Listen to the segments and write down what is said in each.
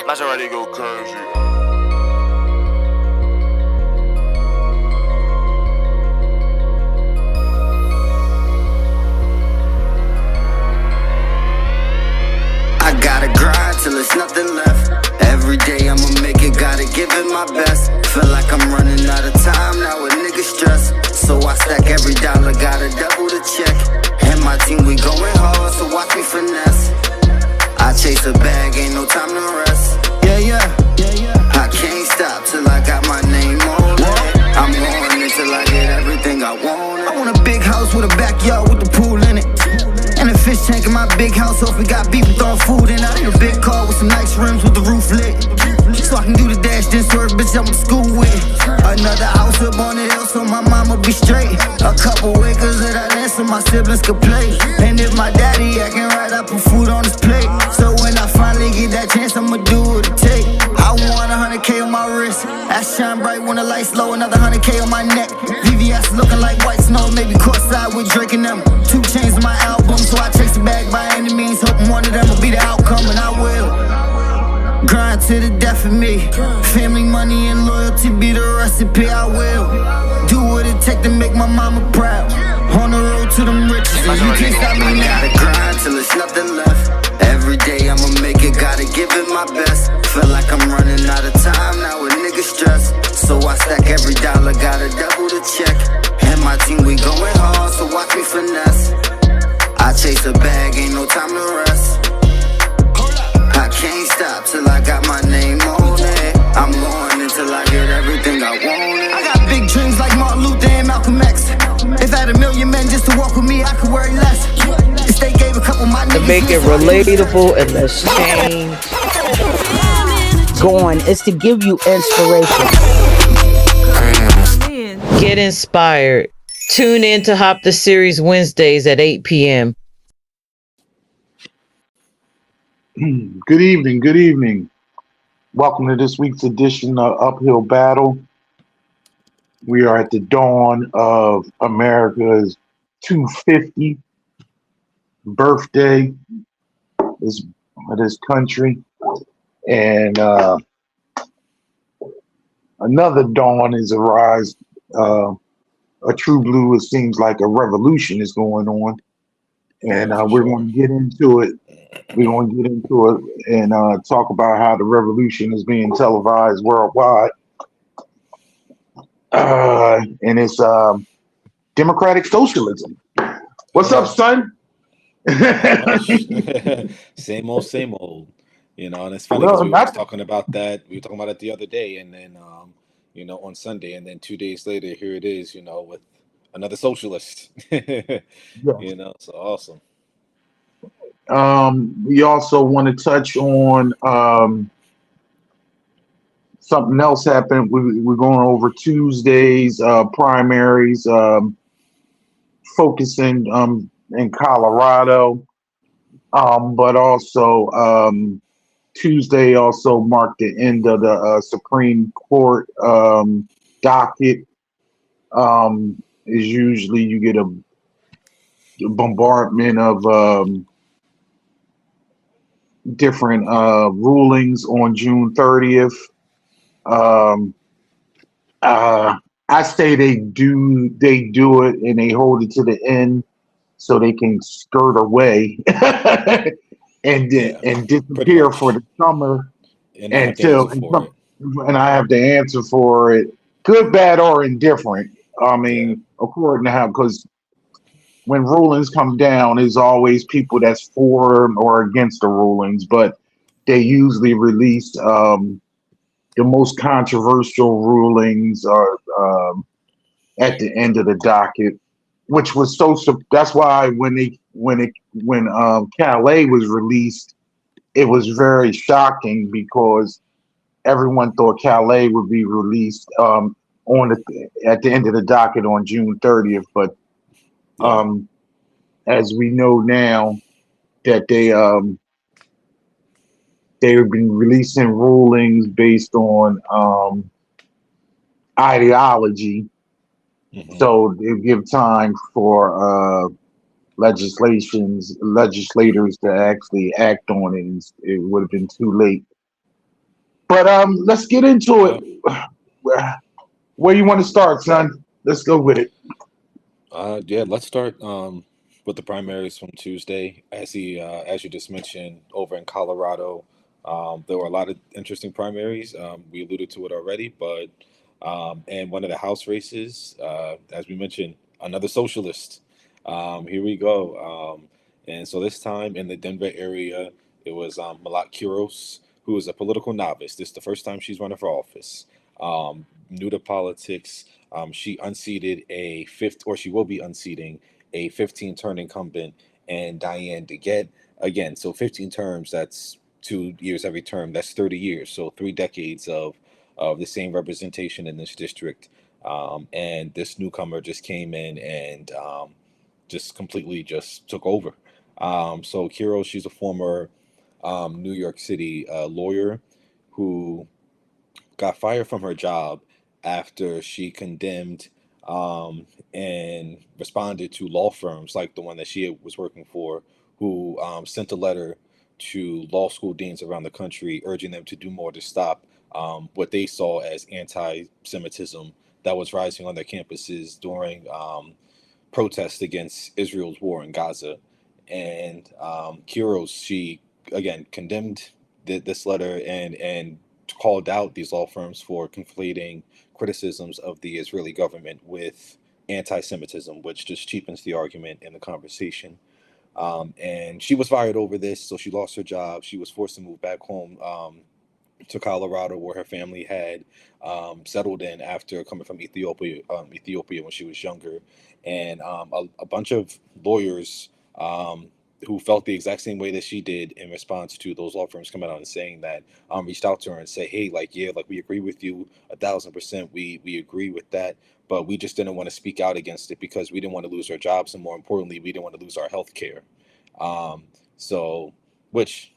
Maserati go crazy. I gotta grind till there's nothing left. Every day I'ma make it, gotta give it my best. Feel like I'm running out of time now, a nigga stress. So I stack every dollar, gotta double the check. And my team, we going hard, so watch me finesse. I chase a bag, ain't no time to rest. I can't stop till I got my name on it. I'm going until I get everything I want. I want a big house with a backyard with the pool in it. And a fish tank in my big house, so if we got beef, we throwing food in. I need a big car with some nice rims with the roof lit, so I can do the dash, then swerve, bitch, I went to school with. Another house up on the hill, so my mama be straight. A couple acres of that land, so my siblings could play. And if my daddy acting right, I put food on his plate. So when I finally get that chance, I'ma do what it take. I want 100K on my wrist, I shine bright when the lights low. Another 100K on my neck, VVS looking like white snow. Maybe courtside with Drake and them. 2 chains on my album, so I chase it back by any means. Hoping one of them will be the outcome, and I will. Grind to the death of me. Family, money, and loyalty be the recipe. I will do what it take to make my mama proud. On the road to them riches, and you can't stop me now. I gotta grind till there's nothing left. Every day I'ma make it, gotta give it my best. Feel like I'm running out of time now, a nigga stress. So I stack every dollar, gotta double the check. And my team, we going hard, so watch me finesse. I chase a bag, ain't no time to rest. I can't stop till I got my name on it. I'm going until I get everything I want. I got big dreams like Martin Luther and Malcolm X. If I had 1 million men just to walk with me, I could worry less. If they gave a couple of my niggas To make it relatable and let's change Going is to give you inspiration. get inspired. Tune in to Hop the Series Wednesdays at 8 p.m. Good evening. Good evening. Welcome to this week's edition of Uphill Battle. We are at the dawn of America's 250 birthday of this country. And another dawn is arise. A true blue, it seems like a revolution is going on. And we're going to get into it. We're going to get into it and talk about how the revolution is being televised worldwide. And it's democratic socialism. What's up, son? Same old, same old. You know, and it's funny because we were talking about that. We were talking about it the other day, and then you know, on Sunday, and then 2 days later, here it is. You know, with another socialist. You know, so awesome. We also want to touch on something else happened. We're going over Tuesday's primaries, focusing in Colorado, but also Tuesday also marked the end of the Supreme Court docket. Is usually you get a bombardment of different rulings on June 30th. I say they do it and they hold it to the end so they can skirt away and disappear for the summer and I have to answer for it, good, bad, or indifferent. I mean, according to how, because when rulings come down, there's always people that's for or against the rulings, but they usually release the most controversial rulings are at the end of the docket, which was that's why when Calais was released, it was very shocking because everyone thought Calais would be released at the end of the docket on June 30th, but as we know now that they have been releasing rulings based on ideology, so they give time for legislators to actually act on it. And it would have been too late. But let's get into Yeah. it. Where you want to start, son? Let's go with it. Yeah, let's start with the primaries from Tuesday. As you just mentioned, over in Colorado, there were a lot of interesting primaries. We alluded to it already, but and one of the House races, as we mentioned, another socialist. Here we go. And so this time in the Denver area, it was Malat Quiros, who is a political novice. This is the first time she's running for office. New to politics. She unseated a fifth, or she will be unseating a 15-term incumbent, and Diane DeGette. Again, so 15 terms, that's 2 years every term. That's 30 years. So 3 decades of the same representation in this district. And this newcomer just came in and just completely just took over. So Kiro, she's a former New York City lawyer who got fired from her job after she condemned and responded to law firms like the one that she was working for, who sent a letter to law school deans around the country urging them to do more to stop what they saw as anti-Semitism that was rising on their campuses during protests against Israel's war in Gaza. And Kiros, she again condemned this letter and called out these law firms for conflating criticisms of the Israeli government with anti-Semitism, which just cheapens the argument in the conversation. And she was fired over this, so she lost her job. She was forced to move back home to Colorado, where her family had settled in after coming from Ethiopia when she was younger, and a bunch of lawyers who felt the exact same way that she did in response to those law firms coming out and saying that reached out to her and say, hey, like, yeah, like we agree with you 1,000%. We agree with that, but we just didn't want to speak out against it because we didn't want to lose our jobs, and more importantly, we didn't want to lose our health care. So, which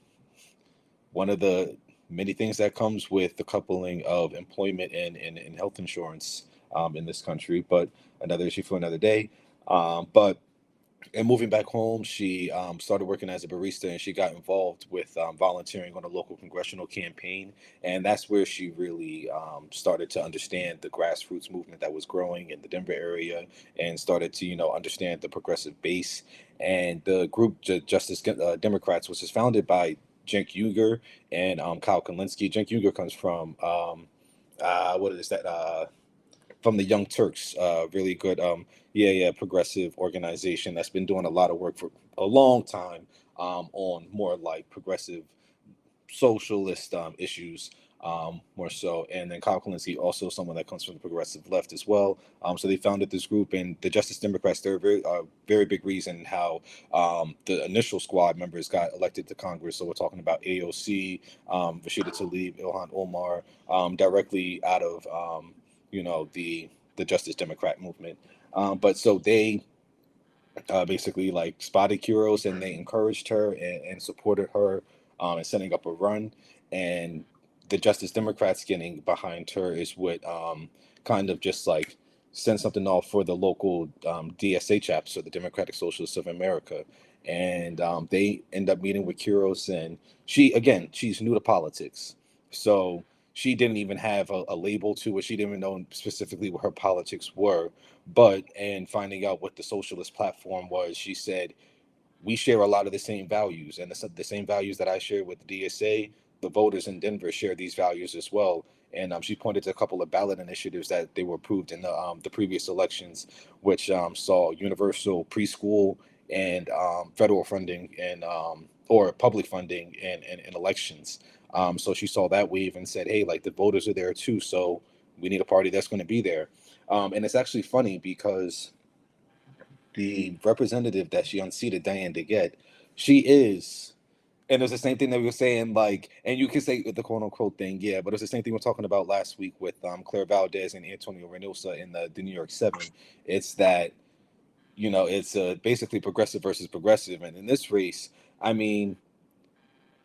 one of the many things that comes with the coupling of employment and health insurance in this country, but another issue for another day. But and moving back home, she started working as a barista, and she got involved with volunteering on a local congressional campaign. And that's where she really started to understand the grassroots movement that was growing in the Denver area, and started to, understand the progressive base. And the group Justice Democrats, which is founded by Cenk Uygur and Kyle Kalinske. Cenk Uygur comes from what is that? From the Young Turks, really good, progressive organization that's been doing a lot of work for a long time on more like progressive socialist issues, more so. And then Kyle Kalinske, also someone that comes from the progressive left as well. So they founded this group, and the Justice Democrats, they're a very big reason how the initial squad members got elected to Congress. So we're talking about AOC, Rashida Tlaib, Ilhan Omar, directly out of the Justice Democrat movement. But so they basically like spotted Kuros, and they encouraged her and supported her in setting up a run. And the Justice Democrats getting behind her is what kind of just like sent something off for the local DSA chapter, so the Democratic Socialists of America. And they end up meeting with Kuros, and she's new to politics. So she didn't even have a label to it. She didn't even know specifically what her politics were. But and finding out what the socialist platform was, she said, we share a lot of the same values, and the same values that I share with the DSA, the voters in Denver share these values as well. And she pointed to a couple of ballot initiatives that they were approved in the previous elections, which saw universal preschool and federal funding and or public funding in elections. So she saw that wave and said, hey, like the voters are there too, so we need a party that's going to be there. And it's actually funny because the representative that she unseated, Diane DeGette, she is, and it was the same thing that we were saying, like, and you can say the quote unquote thing, yeah, but it's the same thing we we're talking about last week with Claire Valdez and Antonio Reynosa in the New York 7. It's that, it's basically progressive versus progressive. And in this race, I mean,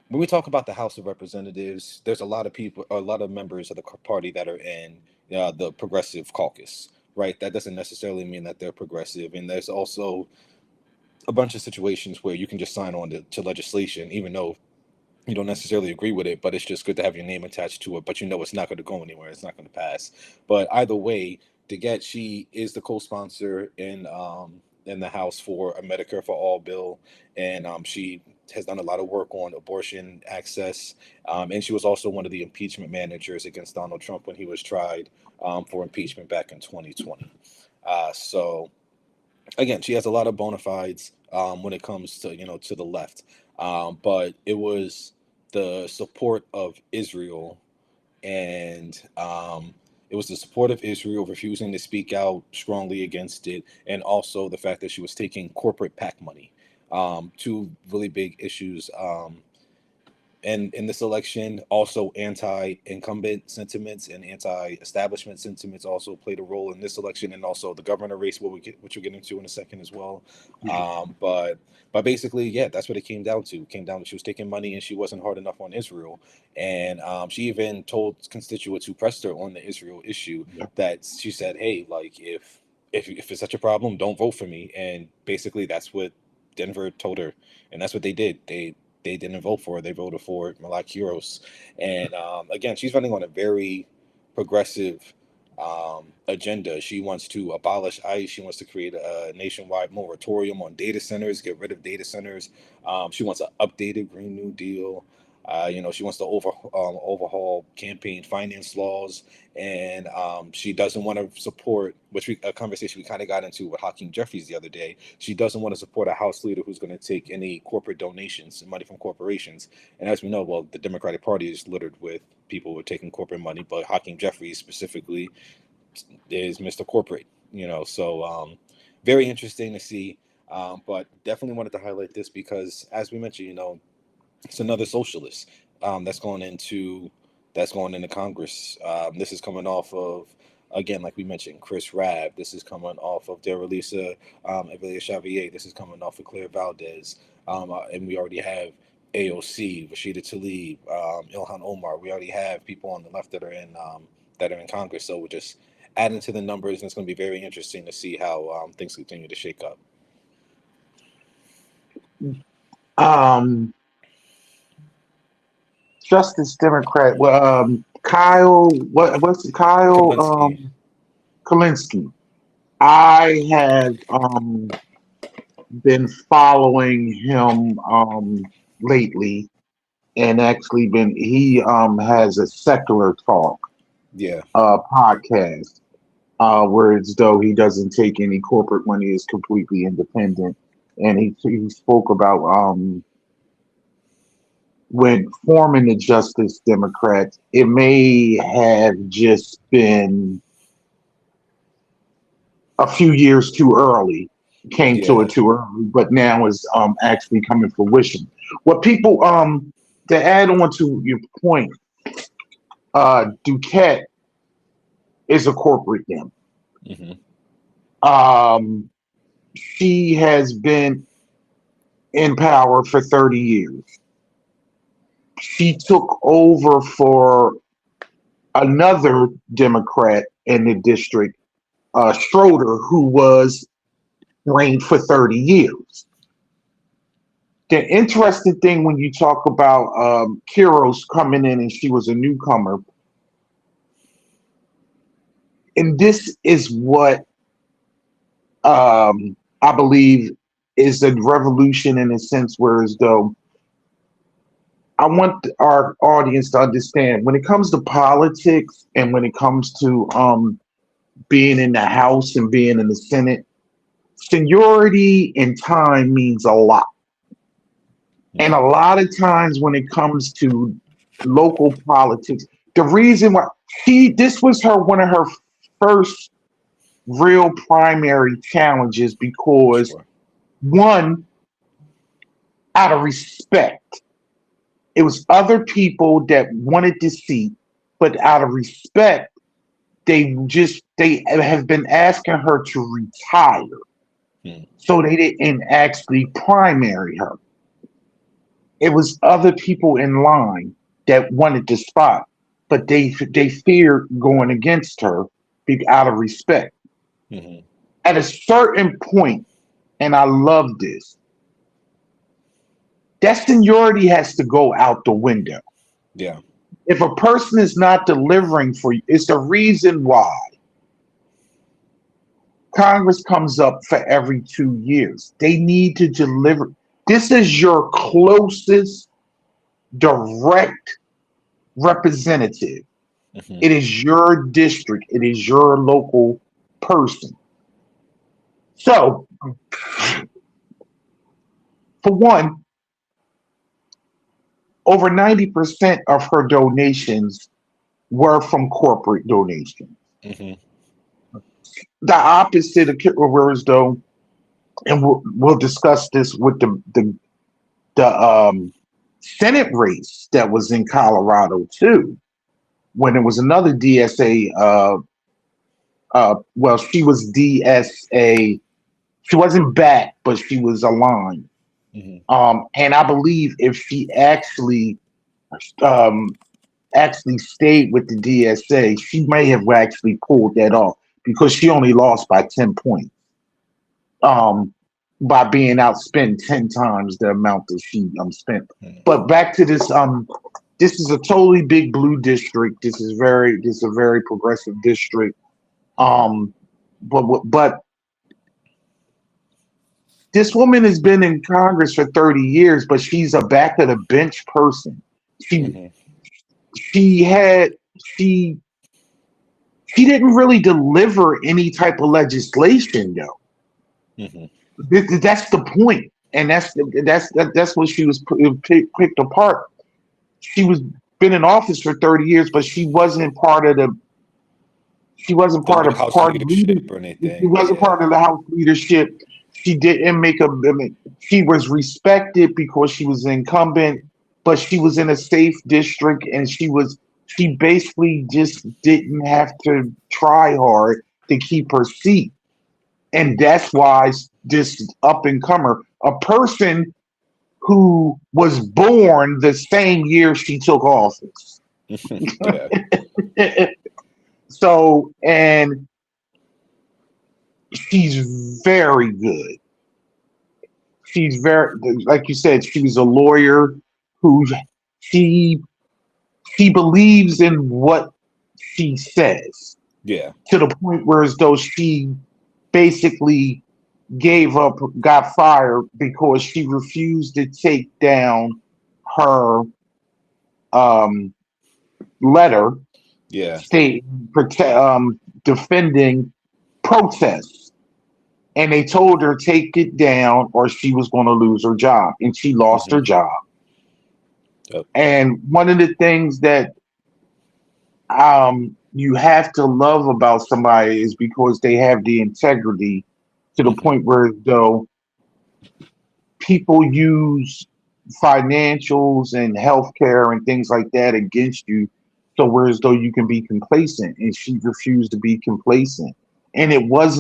when we talk about the House of Representatives, there's a lot of people, a lot of members of the party that are in the progressive caucus, right? That doesn't necessarily mean that they're progressive. And there's also a bunch of situations where you can just sign on to legislation, even though you don't necessarily agree with it, but it's just good to have your name attached to it. But it's not going to go anywhere. It's not going to pass. But either way, DeGette, she is the co-sponsor in the House for a Medicare for All bill, and she has done a lot of work on abortion access, and she was also one of the impeachment managers against Donald Trump when he was tried for impeachment back in 2020. So again, she has a lot of bona fides when it comes to to the left, but it was the support of Israel, and it was the support of Israel refusing to speak out strongly against it, and also the fact that she was taking corporate PAC money. Two really big issues. And in this election, also anti-incumbent sentiments and anti-establishment sentiments also played a role in this election, and also the governor race, which we'll get into in a second as well. But basically, yeah, that's what it came down to. It came down to she was taking money and she wasn't hard enough on Israel, and she even told constituents who pressed her on the Israel issue that she said, "Hey, like if it's such a problem, don't vote for me." And basically, that's what Denver told her, and that's what they did. They didn't vote for her. They voted for Malak Kuros. And again, she's running on a very progressive agenda. She wants to abolish ICE. She wants to create a nationwide moratorium on data centers, get rid of data centers. She wants an updated Green New Deal. She wants to overhaul campaign finance laws, and she doesn't want to support, a conversation we kind of got into with Hakeem Jeffries the other day. She doesn't want to support a House leader who's going to take any corporate donations and money from corporations. And as we know, well, the Democratic Party is littered with people who are taking corporate money, but Hakeem Jeffries specifically is Mr. Corporate. So very interesting to see. But definitely wanted to highlight this because, as we mentioned, it's another socialist that's going into Congress. This is coming off of, again, like we mentioned, Chris Rabb. This is coming off of Daralisa Evliya-Xavier. This is coming off of Claire Valdez. And we already have AOC, Rashida Tlaib, Ilhan Omar. We already have people on the left that are in Congress. So we're just adding to the numbers, and it's going to be very interesting to see how things continue to shake up. Justice Democrat. Kyle. What's it? Kyle Kulinski. I have been following him lately, and actually he has a Secular Talk podcast where it's though he doesn't take any corporate money, is completely independent, and he spoke about when forming the Justice Democrats, it may have just been a few years too early, came to it too early, but now is actually coming to fruition. What people, to add on to your point, DeGette is a corporate dem. She has been in power for 30 years. She took over for another Democrat in the district, Schroeder, who was reigned for 30 years. The interesting thing when you talk about Kuros coming in and she was a newcomer, and this is what I believe is a revolution in a sense, whereas though I want our audience to understand when it comes to politics and when it comes to being in the House and being in the Senate, seniority and time means a lot. And a lot of times when it comes to local politics, the reason why this was one of her first real primary challenges, because one, out of respect, it was other people that wanted the seat, but out of respect, they have been asking her to retire. So they didn't actually primary her. It was other people in line that wanted the spot, but they feared going against her out of respect. At a certain point, and I love this. That seniority has to go out the window. Yeah. If a person is not delivering for you, it's the reason why Congress comes up for every 2 years. They need to deliver. This is your closest direct representative. Mm-hmm. It is your district. It is your local person. So, for one, over 90% of her donations were from corporate donations. Mm-hmm. The opposite of Kit Rivers, though, and we'll discuss this with the Senate race that was in Colorado too, when there was another DSA. Well, she was DSA. She wasn't back, but she was aligned. Mm-hmm. And I believe if she actually stayed with the DSA, she may have actually pulled that off because she only lost by 10 points. By being outspent 10 times the amount that she spent. But back to this, this is a totally big blue district. This is a very progressive district. But this woman has been in Congress for 30 years, but she's a back of the bench person. She didn't really deliver any type of legislation though. Mm-hmm. That's the point, and that's what she was picked apart. She was been in office for 30 years, but she wasn't part of the. She wasn't part of party leadership or anything. She wasn't part of the House leadership. She didn't make a. I mean, she was respected because she was incumbent, but she was in a safe district, and she basically just didn't have to try hard to keep her seat. And that's why this up and comer, a person who was born the same year she took office. So, and she's very good. She's very, like you said, she was a lawyer who she believes in what she says. Yeah. To the point where as though she basically gave up, got fired because she refused to take down her letter, defending protests, and they told her take it down or she was going to lose her job, and she lost her job. Yep. And one of the things that you have to love about somebody is because they have the integrity to the point where though people use financials and healthcare and things like that against you, so whereas though you can be complacent, and she refused to be complacent. And it was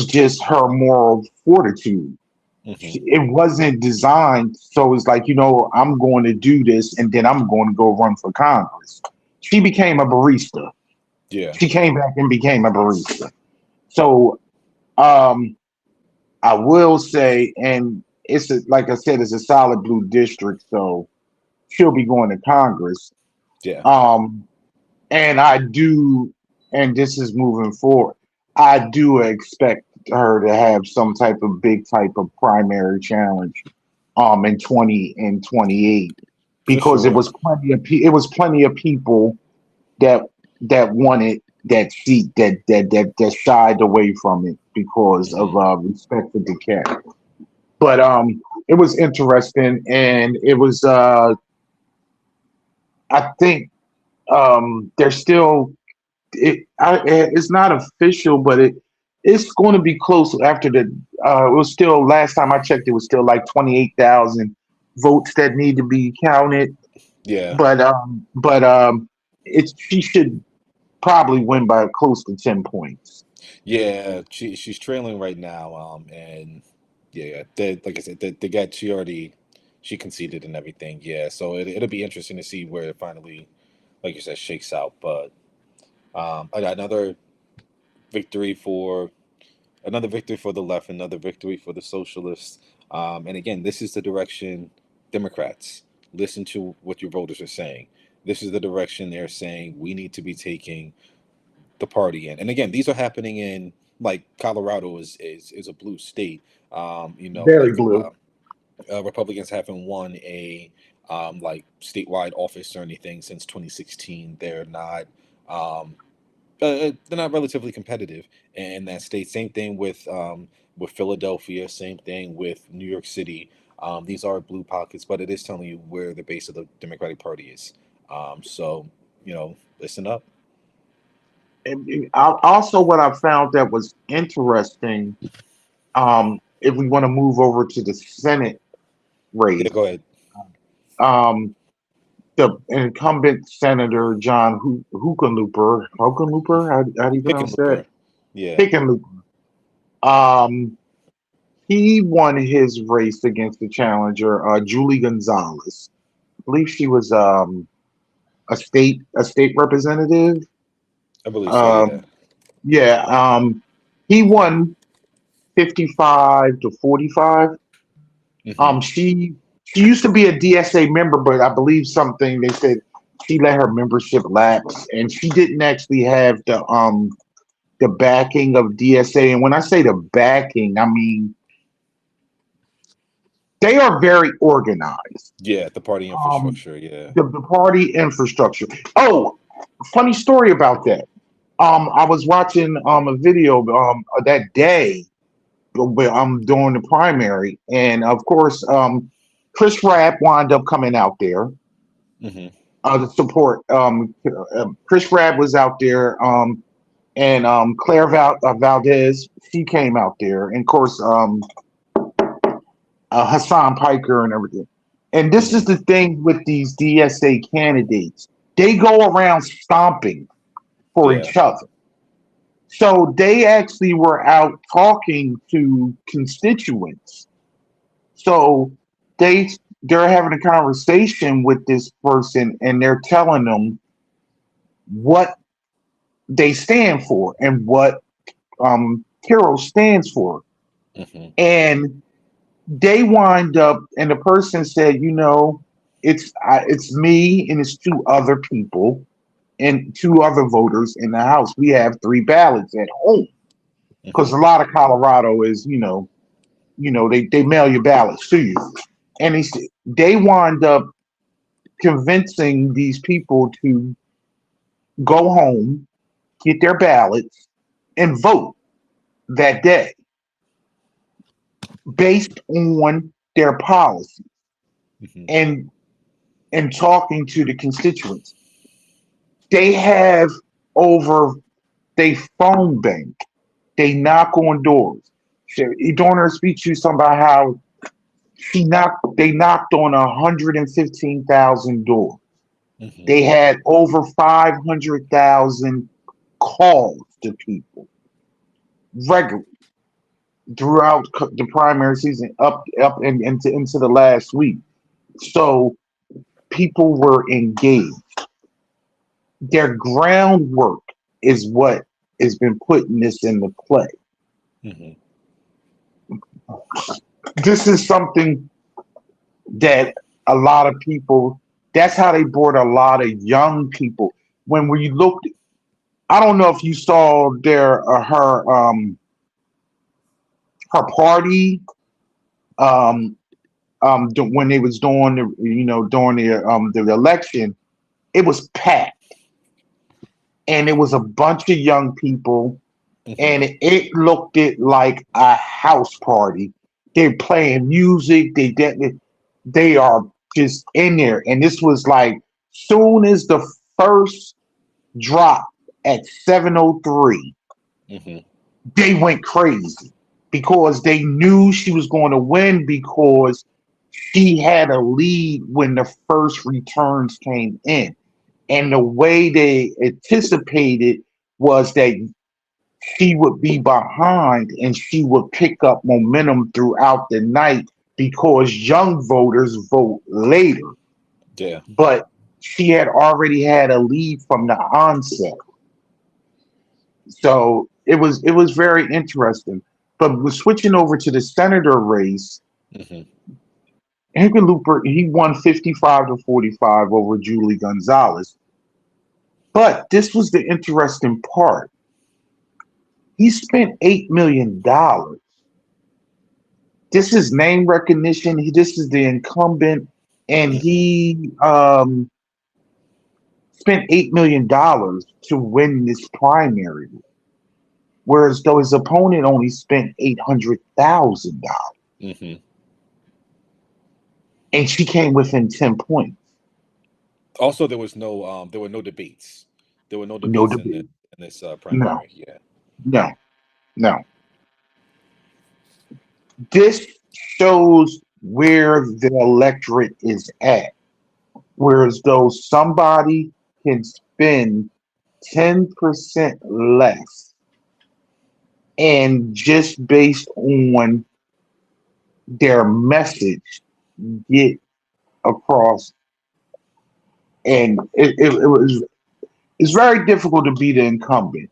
just her moral fortitude. It wasn't designed so it's like, I'm going to do this and then I'm going to go run for Congress. She became a barista. Yeah. She came back and became a barista. So I will say, and like I said, it's a solid blue district, so she'll be going to Congress. Yeah. And I do, and this is moving forward, I do expect her to have some type of big type of primary challenge in 2028, because it was plenty of people that wanted that seat that shied away from it because of respect for DeKalb. But it was interesting, and it was I think they're still it's not official, but it's going to be close after the it was still, last time I checked, it was still like 28,000 votes that need to be counted. Yeah. But she should probably win by close to 10 points. Yeah, she's trailing right now. And yeah, like I said, she conceded and everything. Yeah, so it'll be interesting to see where it finally, like you said, shakes out. But I got another victory for another victory for the left, another victory for the socialists. And again, this is the direction, Democrats, listen to what your voters are saying. This is the direction they're saying we need to be taking the party in. And again, these are happening in, like, Colorado is a blue state. Very blue. Republicans haven't won a like statewide office or anything since 2016. They're not relatively competitive in that state. Same thing with Philadelphia. Same thing with New York City. These are blue pockets, but it is telling you where the base of the Democratic Party is. So listen up. And also, what I found that was interesting, if we want to move over to the Senate race, Yeah, go ahead. The incumbent Senator John Hickenlooper, how do you pronounce that? Hickenlooper. Yeah. Hickenlooper. He won his race against the challenger, Julie Gonzalez. I believe she was a state representative. I believe so. Yeah. He won 55 to 45. Mm-hmm. She used to be a DSA member, but I believe they said she let her membership lapse, and she didn't actually have the backing of DSA. And when I say the backing, I mean they are very organized. Yeah, the party infrastructure. Yeah. The party infrastructure. Oh, funny story about that. I was watching a video that day during the primary, and of course, Chris Rapp wound up coming out there to support. Chris Rapp was out there, and Claire Valdez, she came out there, and of course, Hassan Piker and everything. And this is the thing with these DSA candidates. They go around stomping for each other. So they actually were out talking to constituents. So they're having a conversation with this person, and they're telling them what they stand for and what Carol stands for. And they wind up, and the person said, it's me and it's two other people and two other voters in the House. We have 3 ballots at home because a lot of Colorado is, they mail your ballots to you. And they wind up convincing these people to go home, get their ballots, and vote that day based on their policy and talking to the constituents. They have they phone bank. They knock on doors. During her speech, she was talking about how they knocked on 115,000 doors. They had over 500,000 calls to people regularly throughout the primary season, up and into the last week. So people were engaged. Their groundwork is what has been putting this into play. This is something that a lot of people, that's how they brought a lot of young people. When we looked, I don't know if you saw her party when they was doing during the election, it was packed. And it was a bunch of young people, and it looked like a house party. They're playing music. They are just in there. And this was like, soon as the first drop at 7:03, they went crazy because they knew she was going to win because she had a lead when the first returns came in. And the way they anticipated was that she would be behind and she would pick up momentum throughout the night because young voters vote later. Yeah. But she had already had a lead from the onset. So it was very interesting. But we're switching over to the senator race. Mm-hmm. Hickenlooper, he won 55-45 over Julie Gonzalez. But this was the interesting part. He spent $8 million. This is name recognition. This is the incumbent, and he spent $8 million to win this primary, whereas though his opponent only spent $800,000, Mm-hmm. and she came within 10 points. Also, there were no debates. There were no No debates debate. in this primary. Yeah. No. This shows where the electorate is at. Whereas though somebody can spend 10% less and just based on their message get across, and it's very difficult to be the incumbent,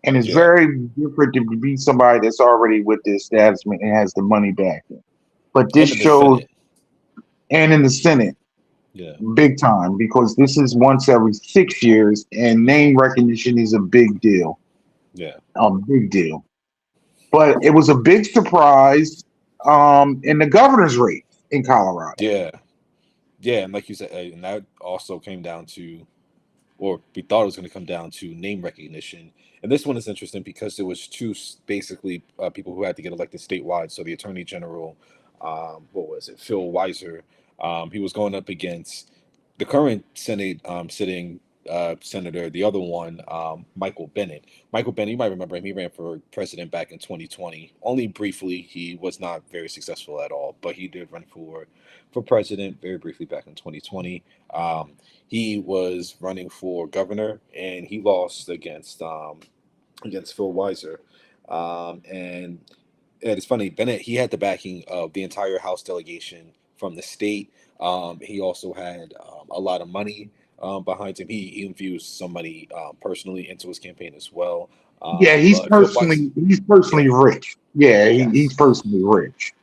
and it's very different to be somebody that's already with the establishment and has the money backing. But this shows, and in the Senate, big time, because this is once every 6 years, and name recognition is a big deal. Yeah, a big deal. But it was a big surprise in the governor's race in Colorado. Yeah, and like you said, and that also came down to, or we thought it was going to come down to, name recognition. And this one is interesting because there was two basically people who had to get elected statewide. So the Attorney General, Phil Weiser, he was going up against the current Senate sitting senator, the other one, Michael Bennet. Michael Bennet, you might remember him. He ran for president back in 2020. Only briefly. He was not very successful at all, but he did run for president very briefly back in 2020. He was running for governor, and he lost against Phil Weiser. And it's funny, Bennett, he had the backing of the entire House delegation from the state. He also had a lot of money behind him. He infused some money personally into his campaign as well. He's personally rich. He's personally rich.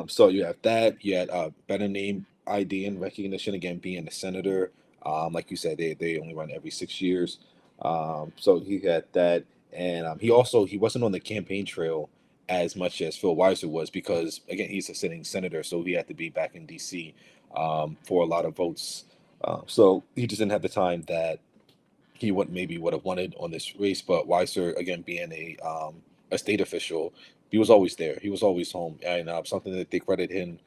So you have that. You had better name ID and recognition, again being a senator. Like you said, they only run every 6 years. So he had that, and he wasn't on the campaign trail as much as Phil Weiser was, because again he's a sitting senator, so he had to be back in DC for a lot of votes. So he just didn't have the time that he would have wanted on this race. But Weiser, again being a state official, he was always there. He was always home, and something that they credited him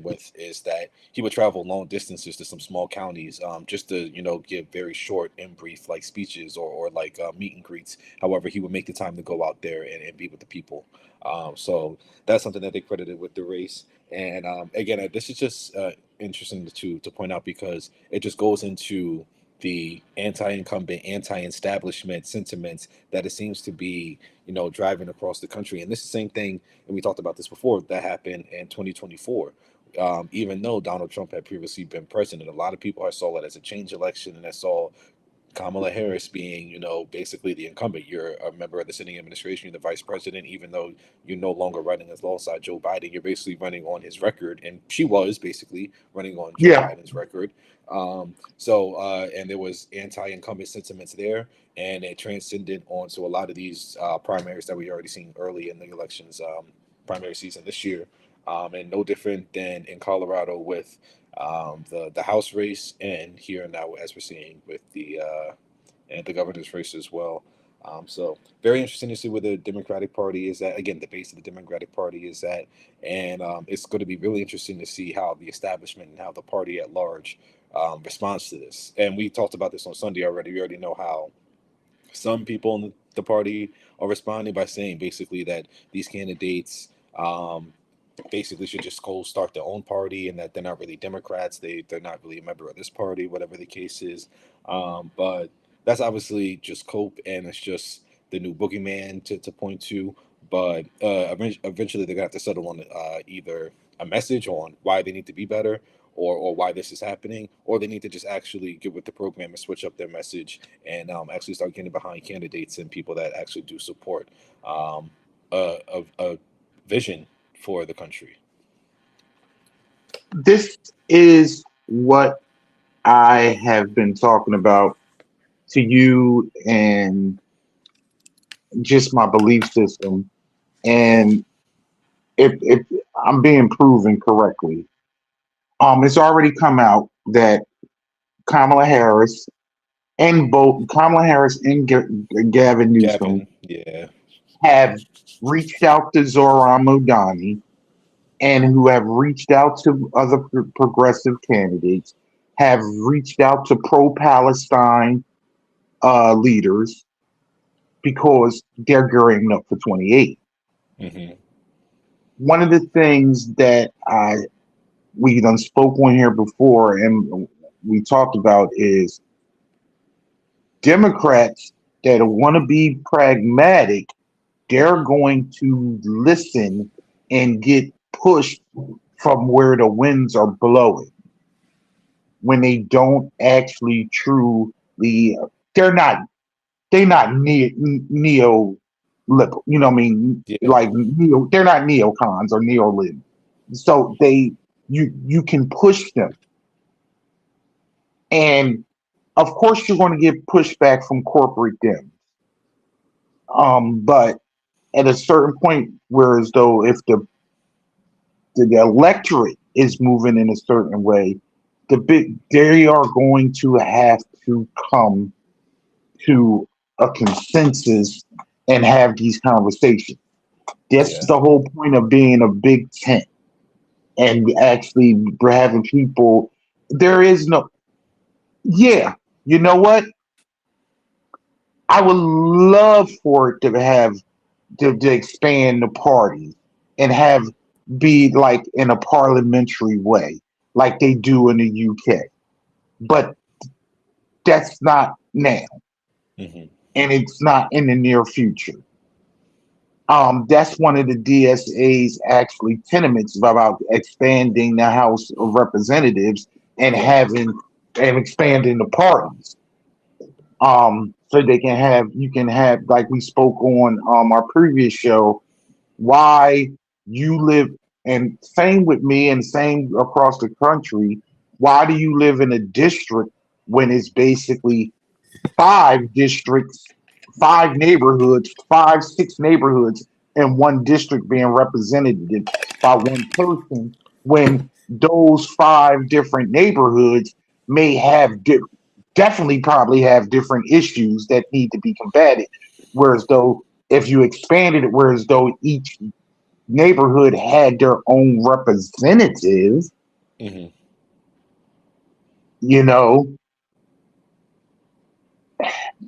with is that he would travel long distances to some small counties just to give very short and brief like speeches or like meet and greets. However, he would make the time to go out there and be with the people. So that's something that they credited with the race. And again, this is just interesting to point out, because it just goes into the anti-incumbent, anti-establishment sentiments that it seems to be, driving across the country. And this is the same thing, and we talked about this before, that happened in 2024. Even though Donald Trump had previously been president, a lot of people saw it as a change election, and I saw Kamala Harris being, basically the incumbent. You're a member of the sitting administration, you're the vice president, even though you're no longer running alongside Joe Biden, you're basically running on his record. And she was basically running on Joe Biden's record. And there was anti-incumbent sentiments there, and it transcended onto a lot of these primaries that we already seen early in the elections, primary season this year. And no different than in Colorado with the House race, and here now as we're seeing with the governor's race as well. So very interesting to see where the Democratic Party is at. Again, the base of the Democratic Party is at, and it's going to be really interesting to see how the establishment and how the party at large responds to this. And we talked about this on Sunday already. We already know how some people in the party are responding by saying basically that these candidates basically should just go start their own party, and that they're not really Democrats. They're not really a member of this party, whatever the case is. But that's obviously just cope, and it's just the new boogeyman to point to. But eventually they're gonna have to settle on either a message on why they need to be better, or why this is happening, or they need to just actually get with the program and switch up their message and actually start getting behind candidates and people that actually do support a vision for the country. This is what I have been talking about to you and just my belief system. And if I'm being proven correctly, it's already come out that Kamala Harris Kamala Harris and Gavin Newsom yeah, have reached out to Zohran Mamdani and who have reached out to other progressive candidates, have reached out to pro-Palestine leaders because they're gearing up for 28. mm-hmm. One of the things that we done spoke on here before and we talked about is Democrats that want to be pragmatic, they're going to listen and get pushed from where the winds are blowing when they don't actually truly, they're not neo liberal, you know what I mean? Yeah. Like they're not neocons or neo-lib. So you can push them. And of course you're going to get pushback from corporate Dems. But at a certain point, whereas though if the electorate is moving in a certain way, they are going to have to come to a consensus and have these conversations. That's the whole point of being a big tent and actually having people. There is no, you know what? I would love for it to have to expand the party and have be like in a parliamentary way, like they do in the UK. But that's not now. Mm-hmm. And it's not in the near future. That's one of the DSA's actually tenements about expanding the House of Representatives and expanding the parties. So you can have, like we spoke on our previous show, why you live, and same with me and same across the country, why do you live in a district when it's basically 5 districts, 5 neighborhoods, 6 neighborhoods, and one district being represented by one person, when those 5 different neighborhoods may have definitely probably have different issues that need to be combated. Whereas though if you expanded it, whereas though each neighborhood had their own representative, mm-hmm. you know,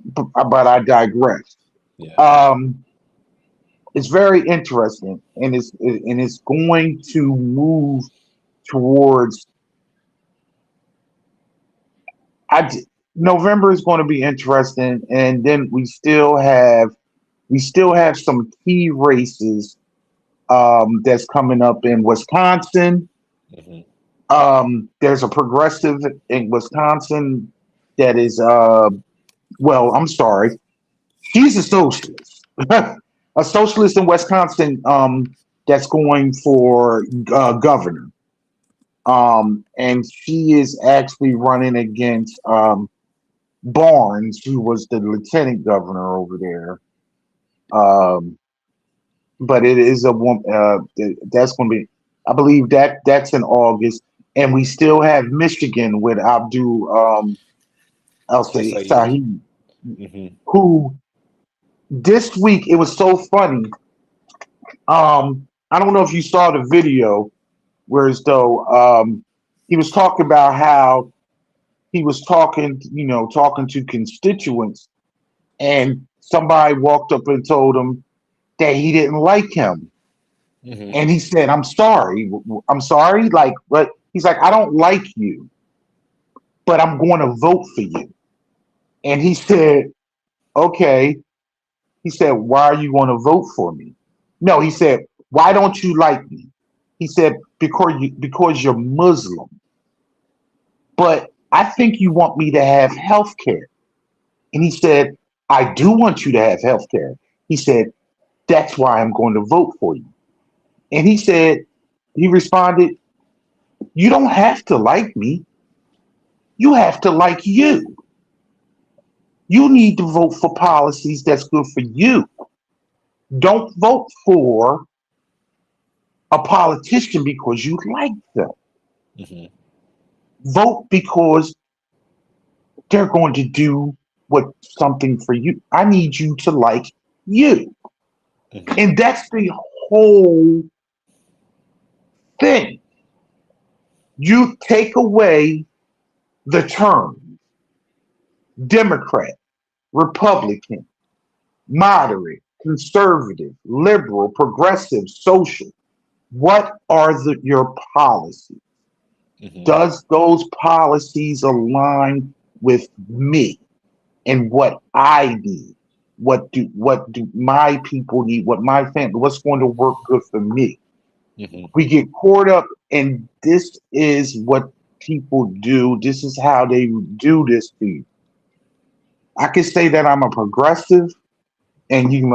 but I digress. Yeah. It's very interesting, and it's going to move towards. November is going to be interesting, and then we still have some key races that's coming up in Wisconsin. Mm-hmm. There's a progressive in Wisconsin that is I'm sorry, she's a socialist. A socialist in Wisconsin that's going for governor. And she is actually running against Barnes, who was the lieutenant governor over there. But it is a woman. That's going to be, I believe that's in August, and we still have Michigan with Abdul Saeed, mm-hmm. who this week it was so funny. I don't know if you saw the video, whereas though he was talking about how he was talking to constituents, and somebody walked up and told him that he didn't like him. Mm-hmm. And he said, I'm sorry. Like, but he's like, I don't like you, but I'm going to vote for you. And he said, okay. He said, why are you going to vote for me? No, he said, why don't you like me? He said, because you're Muslim. But I think you want me to have health care. And he said, I do want you to have health care. He said, That's why I'm going to vote for you. And he responded, you don't have to like me. You have to like you. You need to vote for policies that's good for you. Don't vote for a politician because you like them. Mm-hmm. Vote because they're going to do something for you. I need you to like you. Mm-hmm. And that's the whole thing. You take away the term Democrat, Republican, moderate, conservative, liberal, progressive, social. What are your policies? Mm-hmm. Does those policies align with me and what I need? What do my people need? What my family? What's going to work good for me? Mm-hmm. We get caught up, and this is what people do. This is how they do this to you. I can say that I'm a progressive, and you can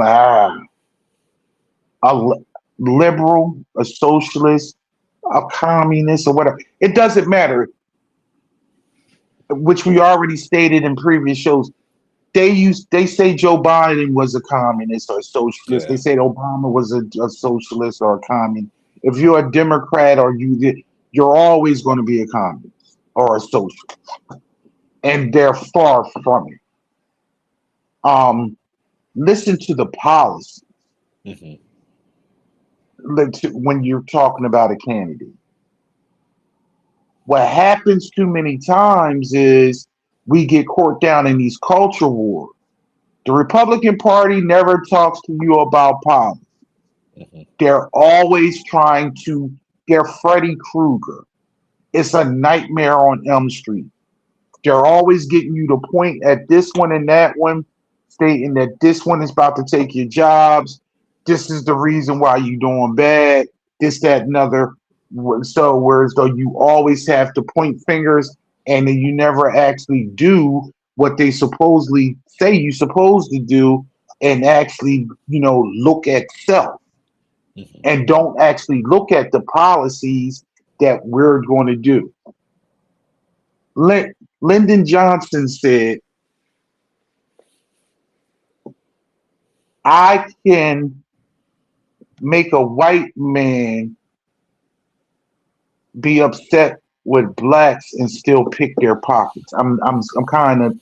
a liberal, a socialist, a communist, or whatever. It doesn't matter. Which we already stated in previous shows. They say Joe Biden was a communist or a socialist. Yeah. They said Obama was a socialist or a communist. If you're a Democrat or you're always going to be a communist or a socialist, and they're far from it. Listen to the policy. Mm-hmm. When you're talking about a candidate. What happens too many times is we get caught down in these culture wars. The Republican Party never talks to you about policy. Mm-hmm. They're always they're Freddy Krueger. It's a nightmare on Elm Street. They're always getting you to point at this one and that one, stating that this one is about to take your jobs. This is the reason why you're doing bad. This, that, and other. So, whereas though you always have to point fingers and then you never actually do what they supposedly say you're supposed to do and actually, look at self. Mm-hmm. And don't actually look at the policies that we're going to do. Lyndon Johnson said, I can make a white man be upset with blacks and still pick their pockets. I'm kind of,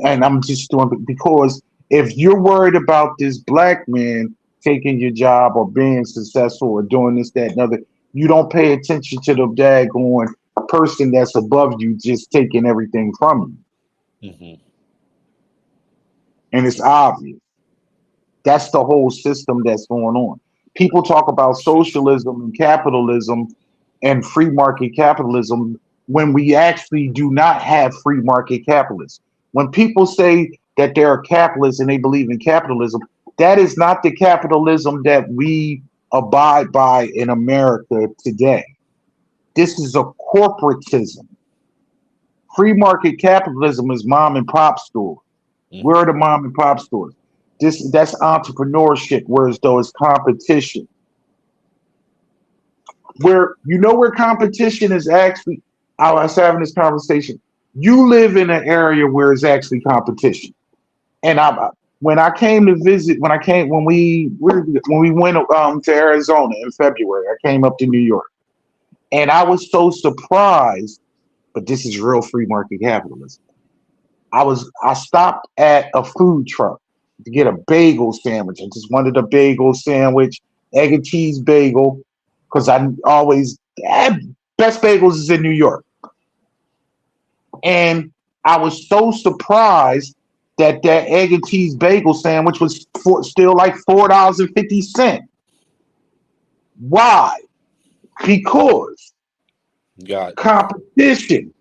and I'm just doing it because if you're worried about this black man taking your job or being successful or doing this, that, and other, you don't pay attention to the daggone person that's above you just taking everything from you. Mm-hmm. And it's obvious. That's the whole system that's going on. People talk about socialism and capitalism and free market capitalism when we actually do not have free market capitalism. When people say that they're capitalists and they believe in capitalism, that is not the capitalism that we abide by in America today. This is a corporatism. Free market capitalism is mom and pop stores. Mm-hmm. Where are the mom and pop stores? That's entrepreneurship, whereas though it's competition. Where competition is actually, I was having this conversation. You live in an area where it's actually competition. And when we went to Arizona in February, I came up to New York, and I was so surprised. But this is real free market capitalism. I stopped at a food truck to get a bagel sandwich. I just wanted a bagel sandwich, egg and cheese bagel, because I always best bagels is in New York. And I was so surprised that egg and cheese bagel sandwich was still like $4.50. Why? Because competition.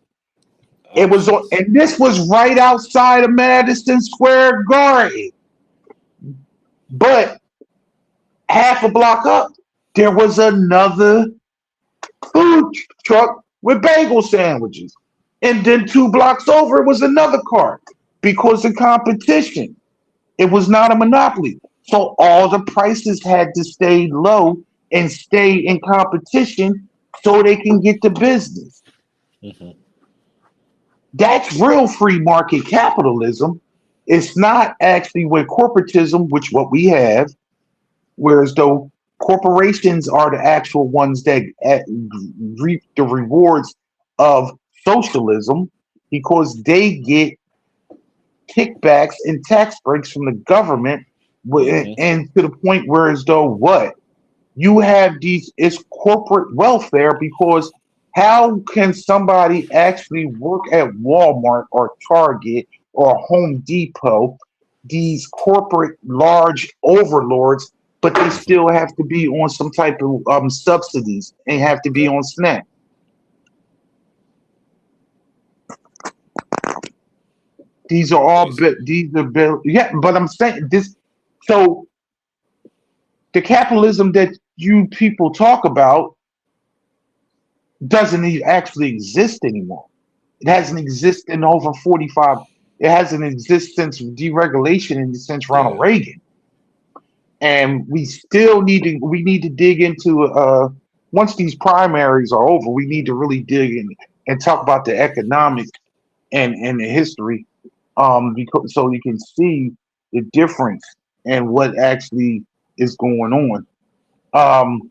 It was, and this was right outside of Madison Square Garden. But half a block up, there was another food truck with bagel sandwiches. And then 2 blocks over, it was another cart because of competition. It was not a monopoly. So all the prices had to stay low and stay in competition so they can get the business. Hmm. That's real free market capitalism. It's not actually with corporatism, which what we have, whereas though corporations are the actual ones that reap the rewards of socialism because they get kickbacks and tax breaks from the government, Hmm. and to the point where as though what you have these it's corporate welfare because how can somebody actually work at Walmart or Target or Home Depot, these corporate large overlords, but they Hmm. still have to be on some type of subsidies and have to be Yep. on SNAP? These are all Crazy. these are yeah, but I'm saying this. So the capitalism that you people talk about doesn't actually exist anymore. It Hmm. hasn't existed in over 45. It hasn't existed since deregulation and since Ronald Yeah. Reagan. And we need to dig into once these primaries are over, we need to really dig in and talk about the economics and the history because so you can see the difference and what actually is going on. Um,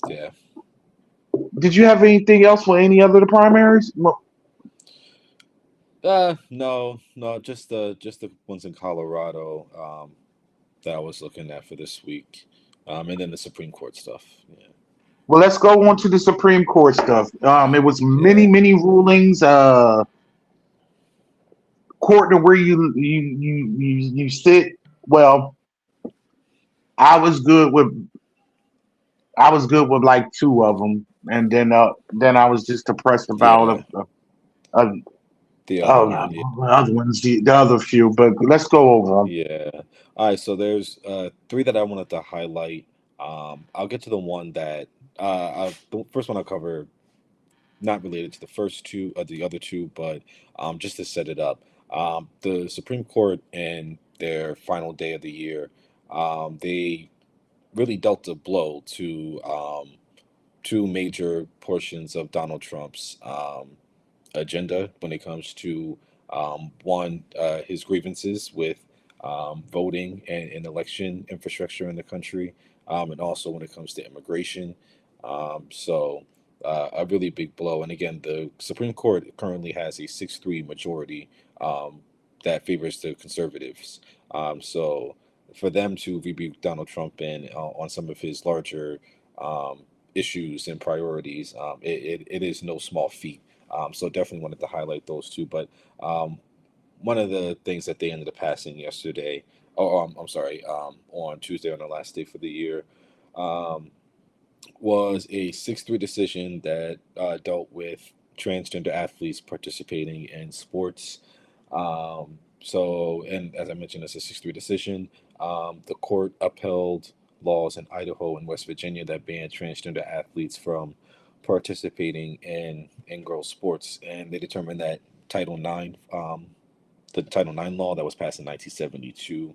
Yeah. did you have anything else for any other of the primaries? Well, No, no, just the ones in Colorado that I was looking at for this week, and then the Supreme Court stuff. Yeah. well, let's go on to the Supreme Court stuff. It was many, Yeah. many rulings. Court to where you sit. Well, I was good with I was good with like two of them, and then I was just depressed about Yeah. a, The other one. Yeah. the other ones, the other few. But let's go over them. Yeah. All right. So there's three that I wanted to highlight. I'll get to the one that the first one I'll cover, not related to the first two or the other two, but just to set it up. The Supreme Court in their final day of the year, they really dealt a blow to two major portions of Donald Trump's agenda when it comes to one, his grievances with voting and election infrastructure in the country, and also when it comes to immigration. A really big blow. And again, the Supreme Court currently has a 6-3 majority um, that favors the conservatives. So for them to rebuke Donald Trump and on some of his larger um, issues and priorities, it is no small feat. So definitely wanted to highlight those two. But um, one of the things that they ended up passing yesterday, I'm sorry, on Tuesday on the last day for the year, um, was a 6-3 decision that dealt with transgender athletes participating in sports. And as I mentioned, it's a 6-3 decision. The court upheld laws in Idaho and West Virginia that ban transgender athletes from participating in girls' sports, and they determined that Title IX, the Title IX law that was passed in 1972,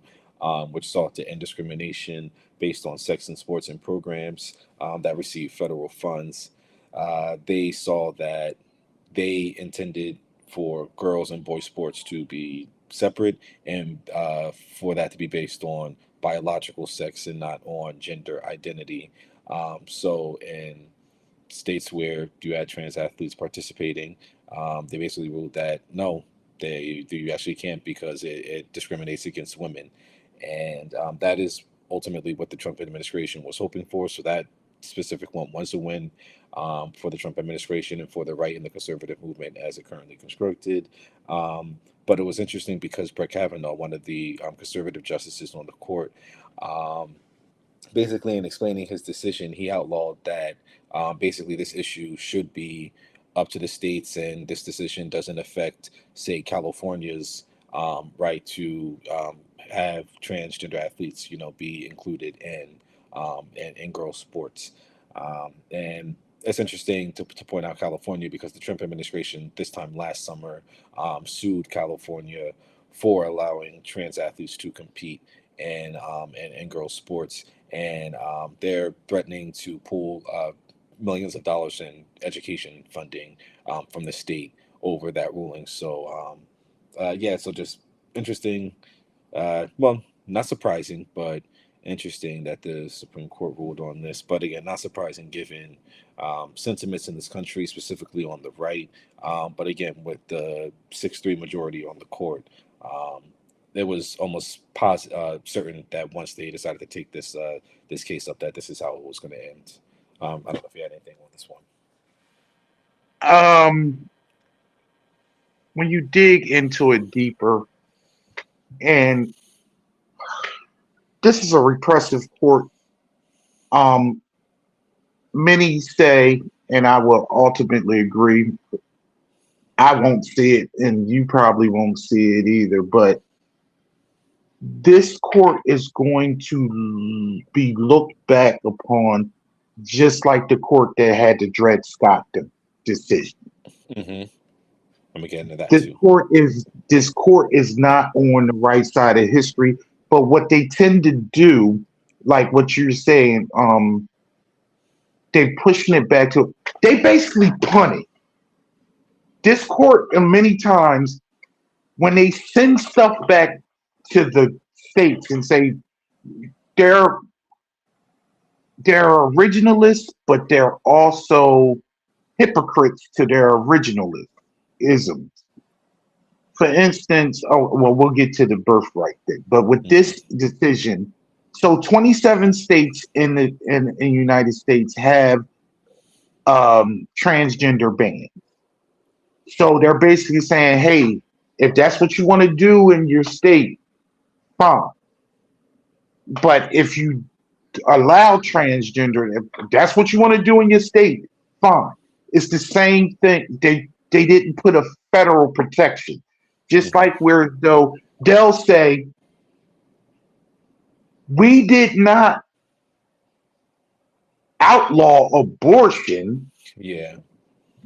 which sought to end discrimination based on sex in sports and programs that receive federal funds. They saw that they intended for girls and boys sports to be separate and for that to be based on biological sex and not on gender identity. In states where you had trans athletes participating, they basically ruled that no, you actually can't because it discriminates against women, and that is ultimately what the Trump administration was hoping for. So that specific one was a win for the Trump administration and for the right and the conservative movement as it currently constructed. But it was interesting because Brett Kavanaugh, one of the conservative justices on the court, um, basically in explaining his decision, he outlawed that basically this issue should be up to the states, and this decision doesn't affect, say, California's right to have transgender athletes, be included in girls' sports. And it's interesting to point out California because the Trump administration this time last summer sued California for allowing trans athletes to compete and girls sports, and they're threatening to pull millions of dollars in education funding from the state over that ruling. So yeah, so just interesting. Well, not surprising, but interesting that the Supreme Court ruled on this. But again, not surprising given sentiments in this country, specifically on the right. But again, with the 6-3 majority on the court, it was almost certain that once they decided to take this case up, that this is how it was going to end. I don't know if you had anything on this one. When you dig into it deeper, and this is a repressive court. Many say, and I will ultimately agree, I won't see it, and you probably won't see it either, but this court is going to be looked back upon just like the court that had the Dred Scott decision. Mm-hmm. I'm getting into that This too. court is not on the right side of history, but what they tend to do, like what you're saying, they're pushing it back to, they basically punt it. This court, many times, when they send stuff back to the states and say they're originalists, but they're also hypocrites to their originalism. For instance, we'll get to the birthright thing, but with this decision, so 27 states in the United States have transgender bans. So they're basically saying, hey, if that's what you want to do in your state, fine. But if you allow transgender, if that's what you want to do in your state, fine. It's the same thing. They didn't put a federal protection. Just like where though they'll say, we did not outlaw abortion. Yeah.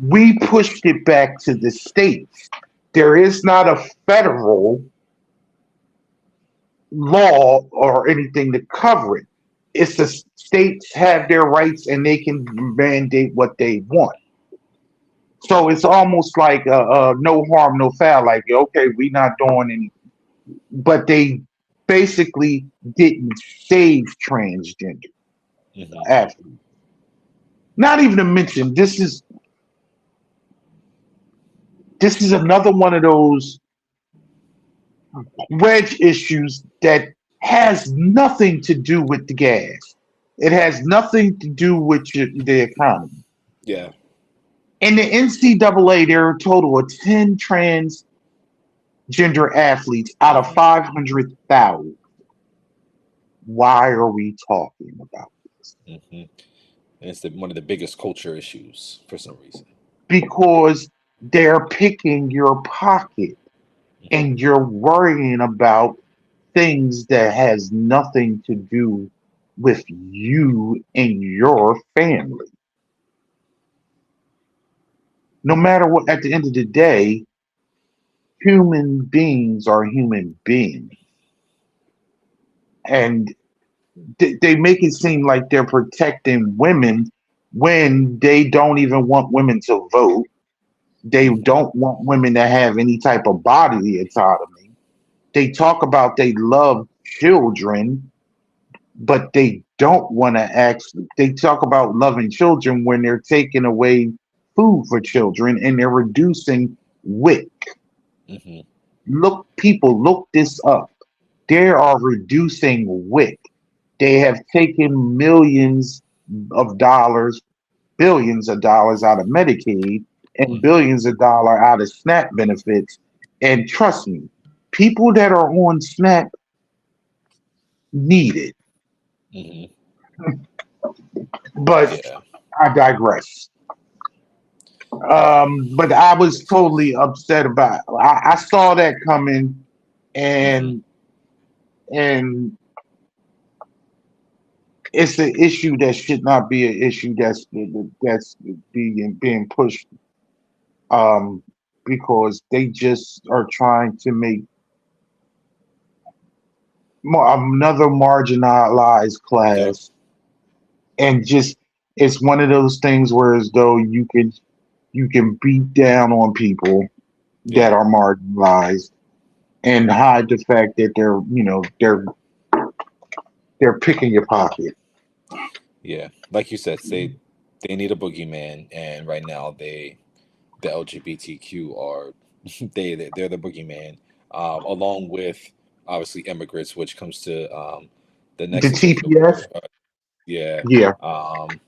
We pushed it back to the states. There is not a federal law or anything to cover it. It's the states have their rights and they can mandate what they want. So it's almost like no harm, no foul. Like, okay, we're not doing anything. But they basically didn't save transgender athletes. Not even to mention, this is another one of those wedge issues that has nothing to do with the gas. It has nothing to do with the economy. Yeah. In the NCAA, there are a total of 10 transgender athletes out of 500,000. Why are we talking about this? Mm-hmm. And it's one of the biggest culture issues for some reason. Because they're picking your pocket and you're worrying about things that has nothing to do with you and your family. No matter what, at the end of the day, human beings are human beings. And they make it seem like they're protecting women when they don't even want women to vote. They don't want women to have any type of bodily autonomy. They talk about they love children, but they don't want to actually. They talk about loving children when they're taking away food for children and they're reducing WIC. Look this up. They are reducing WIC. They have taken billions of dollars out of Medicaid and billions of dollars out of SNAP benefits. And trust me, people that are on SNAP need it. But yeah. I digress. But I was totally upset about it. I saw that coming, and it's an issue that should not be an issue that's being pushed, because they just are trying to make another marginalized Yep. class, and just it's one of those things where as though you can beat down on people Yeah. that are marginalized and hide the fact that they're picking your pocket. Yeah. Like you said, they need a boogeyman, and right now the LGBTQ are they're the boogeyman, along with obviously immigrants, which comes to the The next executive TPS, order. Yeah, yeah, um,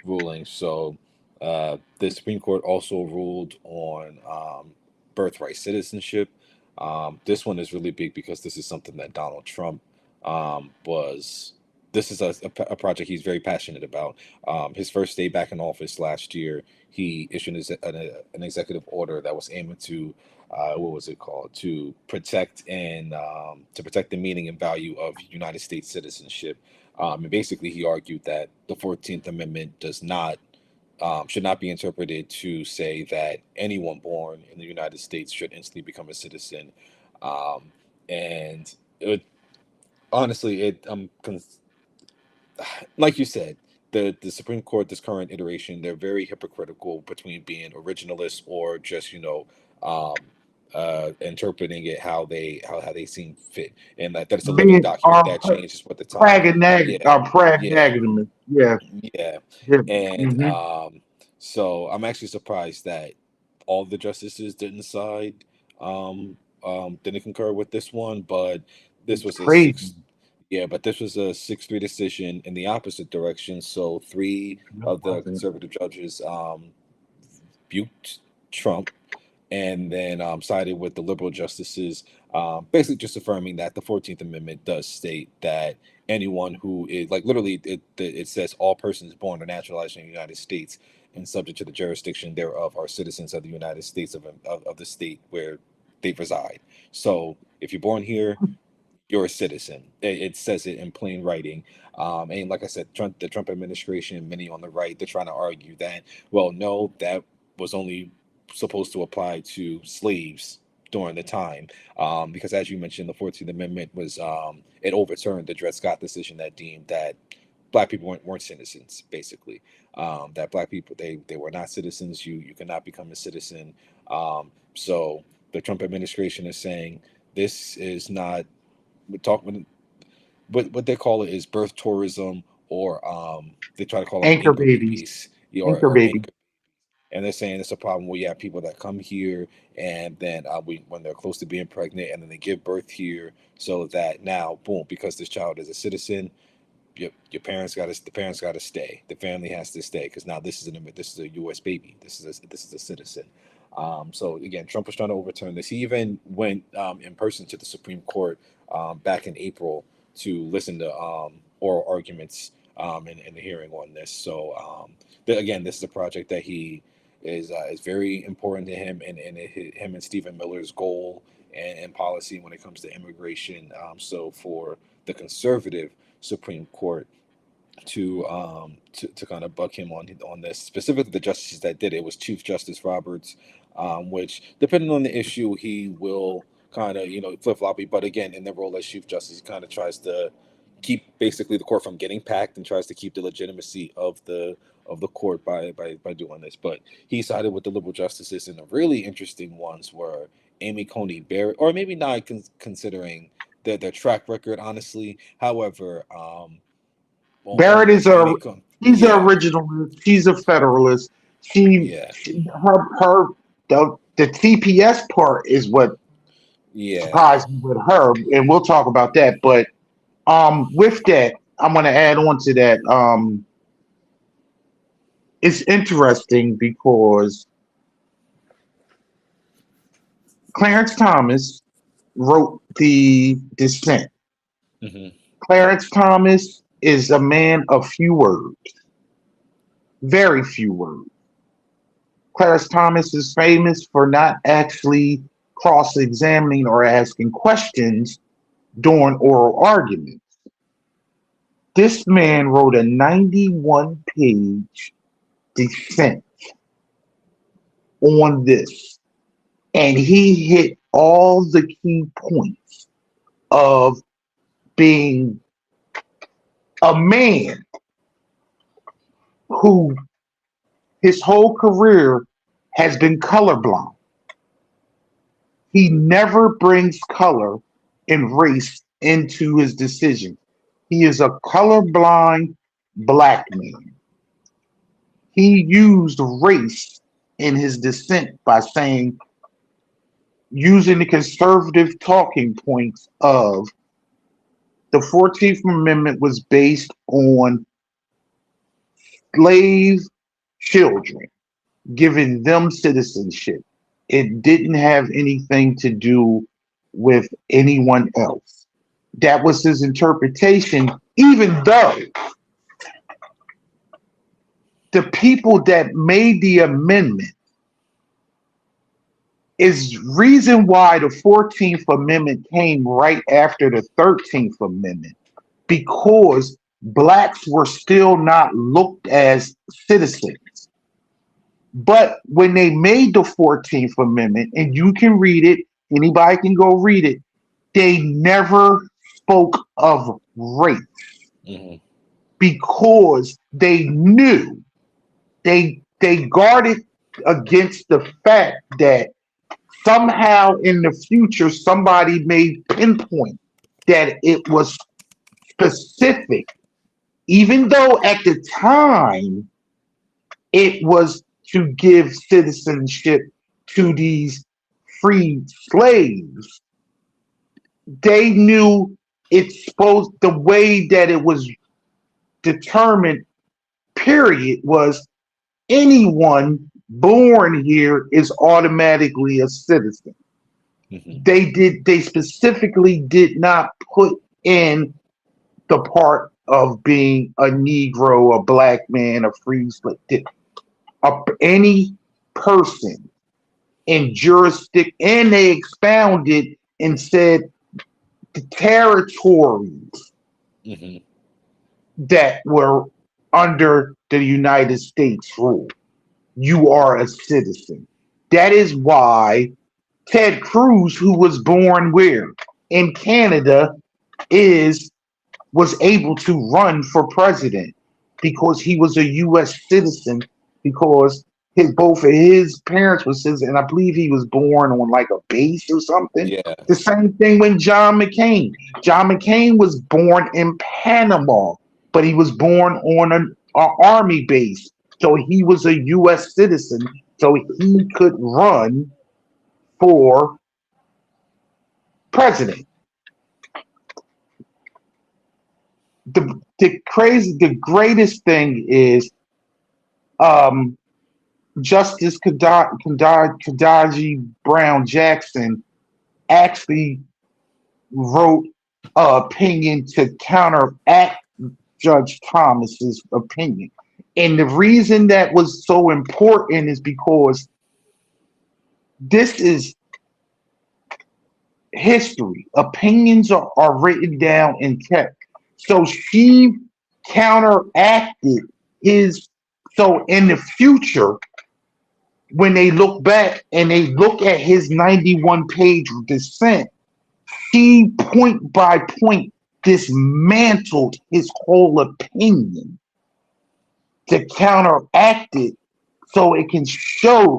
ruling. So the Supreme Court also ruled on birthright citizenship. This one is really big because this is something that Donald Trump was. This is a project he's very passionate about. His first day back in office last year, he issued an executive order that was aiming to, what was it called, to protect the meaning and value of United States citizenship. And basically, he argued that the 14th Amendment does not should not be interpreted to say that anyone born in the United States should instantly become a citizen. Um, and it, honestly, like you said, the Supreme Court, this current iteration, they're very hypocritical between being originalists or just um, interpreting it how they seem fit, and that it's a living being document that changes with the time. Yeah, yeah, pragmatic, yeah, yeah, yeah. and Hmm. so I'm actually surprised that all the justices didn't concur with this one, but this It's was a crazy. six. Yeah, but this was a 6-3 decision in the opposite direction. So three No, it of the wasn't. conservative judges buked Trump, and then sided with the liberal justices, basically just affirming that the 14th Amendment does state that anyone who is like literally it says all persons born or naturalized in the United States and subject to the jurisdiction thereof are citizens of the United States of the state where they reside. So if you're born here, you're a citizen. It says it in plain writing. And like I said, the Trump administration, many on the right, they're trying to argue that, well, no, that was only supposed to apply to slaves during the time. Because as you mentioned, the 14th Amendment was, it overturned the Dred Scott decision that deemed that black people weren't citizens, basically. That black people, they were not citizens. You cannot become a citizen. So the Trump administration is saying this is not we talk what they call it is birth tourism, or they try to call them Anchor anchor babies, babies, anchor or baby. anchor, and they're saying it's a problem where you have people that come here and then when they're close to being pregnant and then they give birth here, so that now boom, because this child is a citizen, your parents got to the parents got to stay, the family has to stay, because now this is a U.S. baby, this is a citizen. So again, Trump was trying to overturn this. He even went in person to the Supreme Court back in April to listen to oral arguments in the hearing on this. So again, this is a project that he is very important to him, and him and Stephen Miller's goal and policy when it comes to immigration. So for the conservative Supreme Court to kind of buck him on this, specifically the justices that did it was Chief Justice Roberts, which depending on the issue he will kind of flip floppy, but again in the role as Chief Justice he kind of tries to keep basically the court from getting packed and tries to keep the legitimacy of the court by doing this. But he sided with the liberal justices, and the really interesting ones were Amy Coney Barrett, or maybe not considering their track record honestly. However, Barrett on is this a Amy Coney, he's an yeah, originalist. She's a federalist. yeah, The TPS part is what yeah, surprised me with her, and we'll talk about that. But with that, I'm going to add on to that. It's interesting because Clarence Thomas wrote the dissent. hmm Clarence Thomas is a man of few words, very few words. Clarence Thomas is famous for not actually cross examining or asking questions during oral arguments. This man wrote a 91-page dissent on this, and he hit all the key points of being a man who his whole career has been colorblind. He never brings color and race into his decision. He is a colorblind black man. He used race in his dissent by saying, using the conservative talking points of the 14th Amendment was based on slave children, giving them citizenship. It didn't have anything to do with anyone else. That was his interpretation, even though the people that made the amendment is reason why the 14th Amendment came right after the 13th Amendment, because blacks were still not looked as citizens. But when they made the 14th Amendment, and you can read it, anybody can go read it, they never spoke of race because they knew they guarded against the fact that somehow in the future somebody may pinpoint that it was specific, even though at the time it was to give citizenship to these freed slaves. They knew it's supposed, the way that it was determined, period, was anyone born here is automatically a citizen. They specifically did not put in the part of being a Negro, a black man, a free slave. Any person in jurisdiction, and they expounded and said the territories that were under the United States rule, you are a citizen. That is why Ted Cruz, who was born where? In Canada, was able to run for president because he was a U.S. citizen, because both of his parents were citizens, and I believe he was born on like a base or something. Yeah. The same thing when John McCain. John McCain was born in Panama, but he was born on an army base. So he was a U.S. citizen, so he could run for president. The greatest thing is Justice Ketanji Brown Jackson actually wrote an opinion to counteract Judge Thomas's opinion. And the reason that was so important is because this is history. Opinions are written down and kept. So she counteracted his. So in the future, when they look back and they look at his 91-page dissent, he point by point dismantled his whole opinion to counteract it, so it can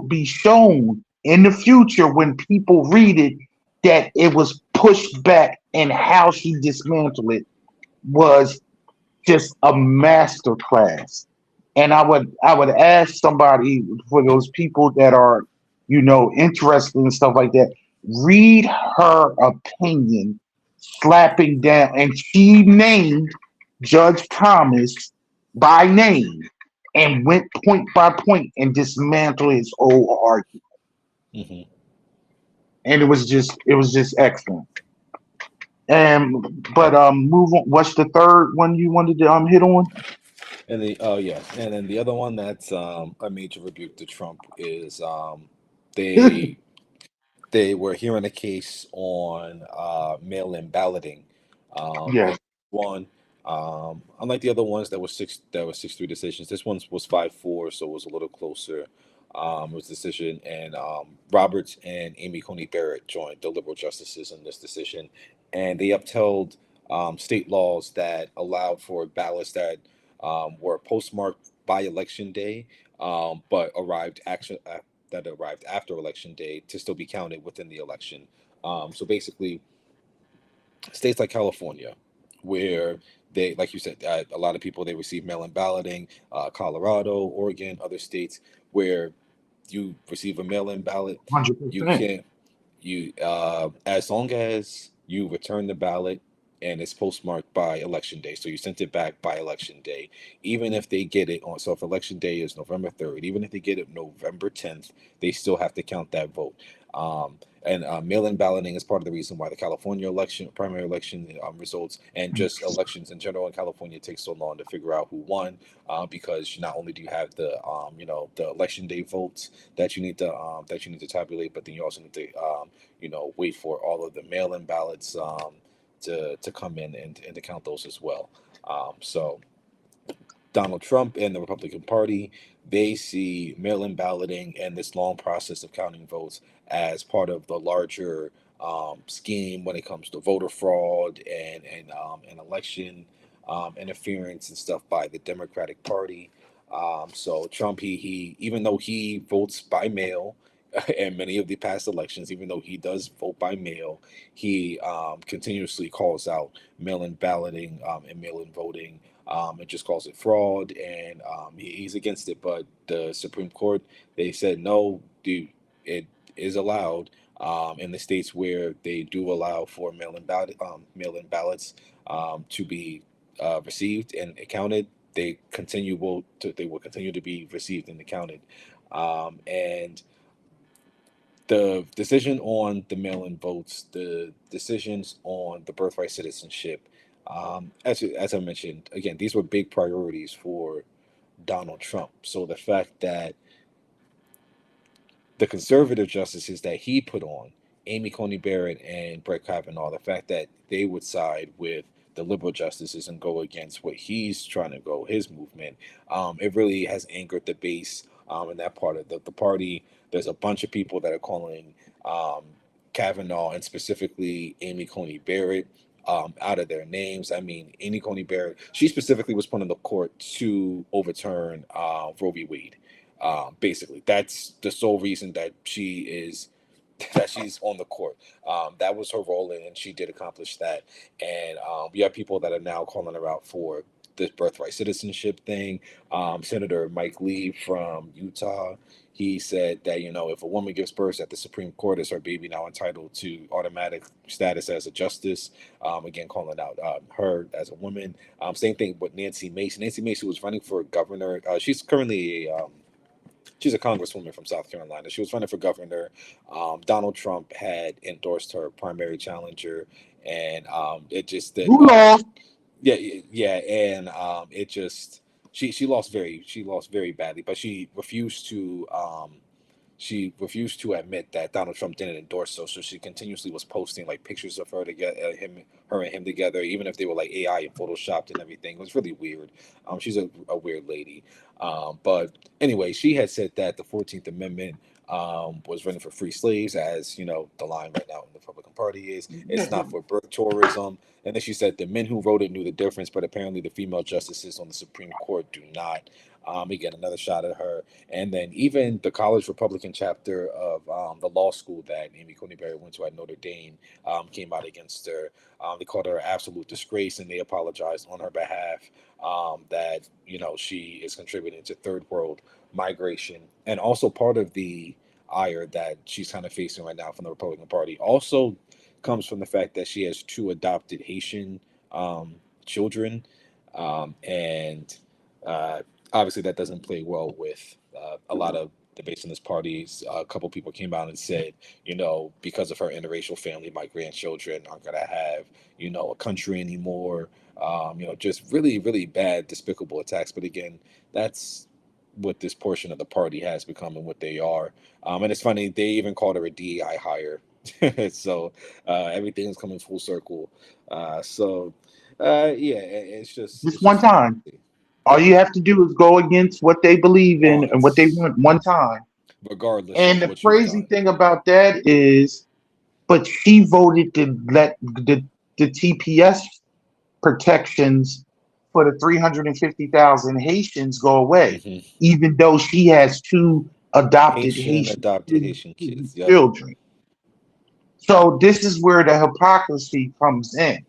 be shown in the future when people read it that it was pushed back, and how she dismantled it was just a master class. And I would ask somebody, for those people that are, interested in stuff like that, read her opinion, slapping down, and she named Judge Thomas by name and went point by point and dismantled his whole argument. And it was just excellent. But move on. What's the third one you wanted to hit on? And then the other one that's a major rebuke to Trump is they were hearing a case on mail-in balloting. One, unlike the other ones that were 6-3 decisions, this one was 5-4, so it was a little closer. It was a decision, and Roberts and Amy Coney Barrett joined the liberal justices in this decision, and they upheld state laws that allowed for ballots that were postmarked by election day, but that arrived after election day to still be counted within the election. So basically, states like California, where they, like you said, a lot of people they receive mail-in balloting. Colorado, Oregon, other states where you receive a mail-in ballot, you 100%. can as long as you return the ballot and it's postmarked by election day, so you sent it back by election day, even if they get it on, so if election day is November 3rd, even if they get it November 10th, they still have to count that vote. And mail-in balloting is part of the reason why the California election, primary election results, and just elections in general in California take so long to figure out who won, because not only do you have the the election day votes that you need to tabulate, but then you also need to wait for all of the mail-in ballots to come in and to count those as well. So Donald Trump and the Republican Party, they see mail-in balloting and this long process of counting votes as part of the larger scheme when it comes to voter fraud and election interference and stuff by the Democratic Party. So Trump, he even though he votes by mail in many of the past elections, even though he does vote by mail, he continuously calls out mail-in balloting and mail-in voting. It just calls it fraud, and he's against it. But the Supreme Court, they said no, dude, it is allowed in the states where they do allow for mail-in ballots to be received and counted. They will continue to be received and counted, and the decision on the mail-in votes, the decisions on the birthright citizenship, as I mentioned, again, these were big priorities for Donald Trump. So the fact that the conservative justices that he put on, Amy Coney Barrett and Brett Kavanaugh, the fact that they would side with the liberal justices and go against what he's trying to go, his movement, it really has angered the base in that part of the party. There's a bunch of people that are calling Kavanaugh and specifically Amy Coney Barrett out of their names. I mean, Amy Coney Barrett, she specifically was put on the court to overturn Roe v. Wade. Basically, that's the sole reason that she's on the court. That was her role, and she did accomplish that. And we have people that are now calling her out for this birthright citizenship thing. Senator Mike Lee from Utah, he said that if a woman gives birth at the Supreme Court, is her baby now entitled to automatic status as a justice? Again, calling out her as a woman. Same thing with Nancy Mace. Nancy Mace, who was running for governor, she's currently she's a congresswoman from South Carolina. She was running for governor. Donald Trump had endorsed her primary challenger, and it just that. Who lost? Yeah, and it just she lost very badly, but she refused to admit that Donald Trump didn't endorse her. So she continuously was posting like pictures of her together, her and him together, even if they were like AI and photoshopped and everything. It was really weird. She's a weird lady. But anyway, she had said that the 14th Amendment was running for free slaves, as the line right now in the Republican Party is. It's not for birth tourism. And then she said the men who wrote it knew the difference, but apparently the female justices on the Supreme Court do not. Again, another shot at her. And then even the college Republican chapter of the law school that Amy Coney Barrett went to at Notre Dame came out against her. They called her an absolute disgrace, and they apologized on her behalf that she is contributing to third world migration, and also part of the ire that she's kind of facing right now from the Republican Party also comes from the fact that she has two adopted Haitian children, and obviously that doesn't play well with a lot of the base in this party. A couple people came out and said, because of her interracial family, my grandchildren aren't gonna have a country anymore. Just really, really bad, despicable attacks. But again, that's what this portion of the party has become and what they are. And it's funny, they even called her a DEI hire. So everything is coming full circle. It's just one time. All you have to do is go against what they believe in and what they want one time. Regardless. And the crazy thing about that is, but she voted to let the TPS protections for the 350,000 Haitians go away, Mm-hmm. even though she has two adopted Adopted Haitian kids. Yep. children. So this is where the hypocrisy comes in.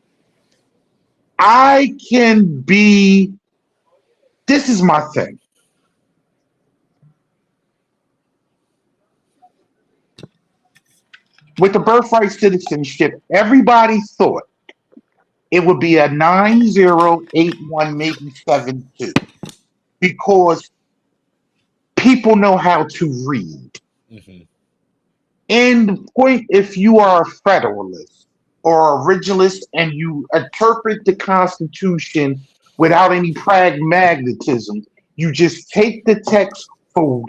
I can be, this is my thing. With the birthright citizenship, everybody thought it would be a 9081, maybe 72, because people know how to read. Mm-hmm. And point, if you are a federalist or a originalist and you interpret the Constitution without any pragmatism, you just take the text for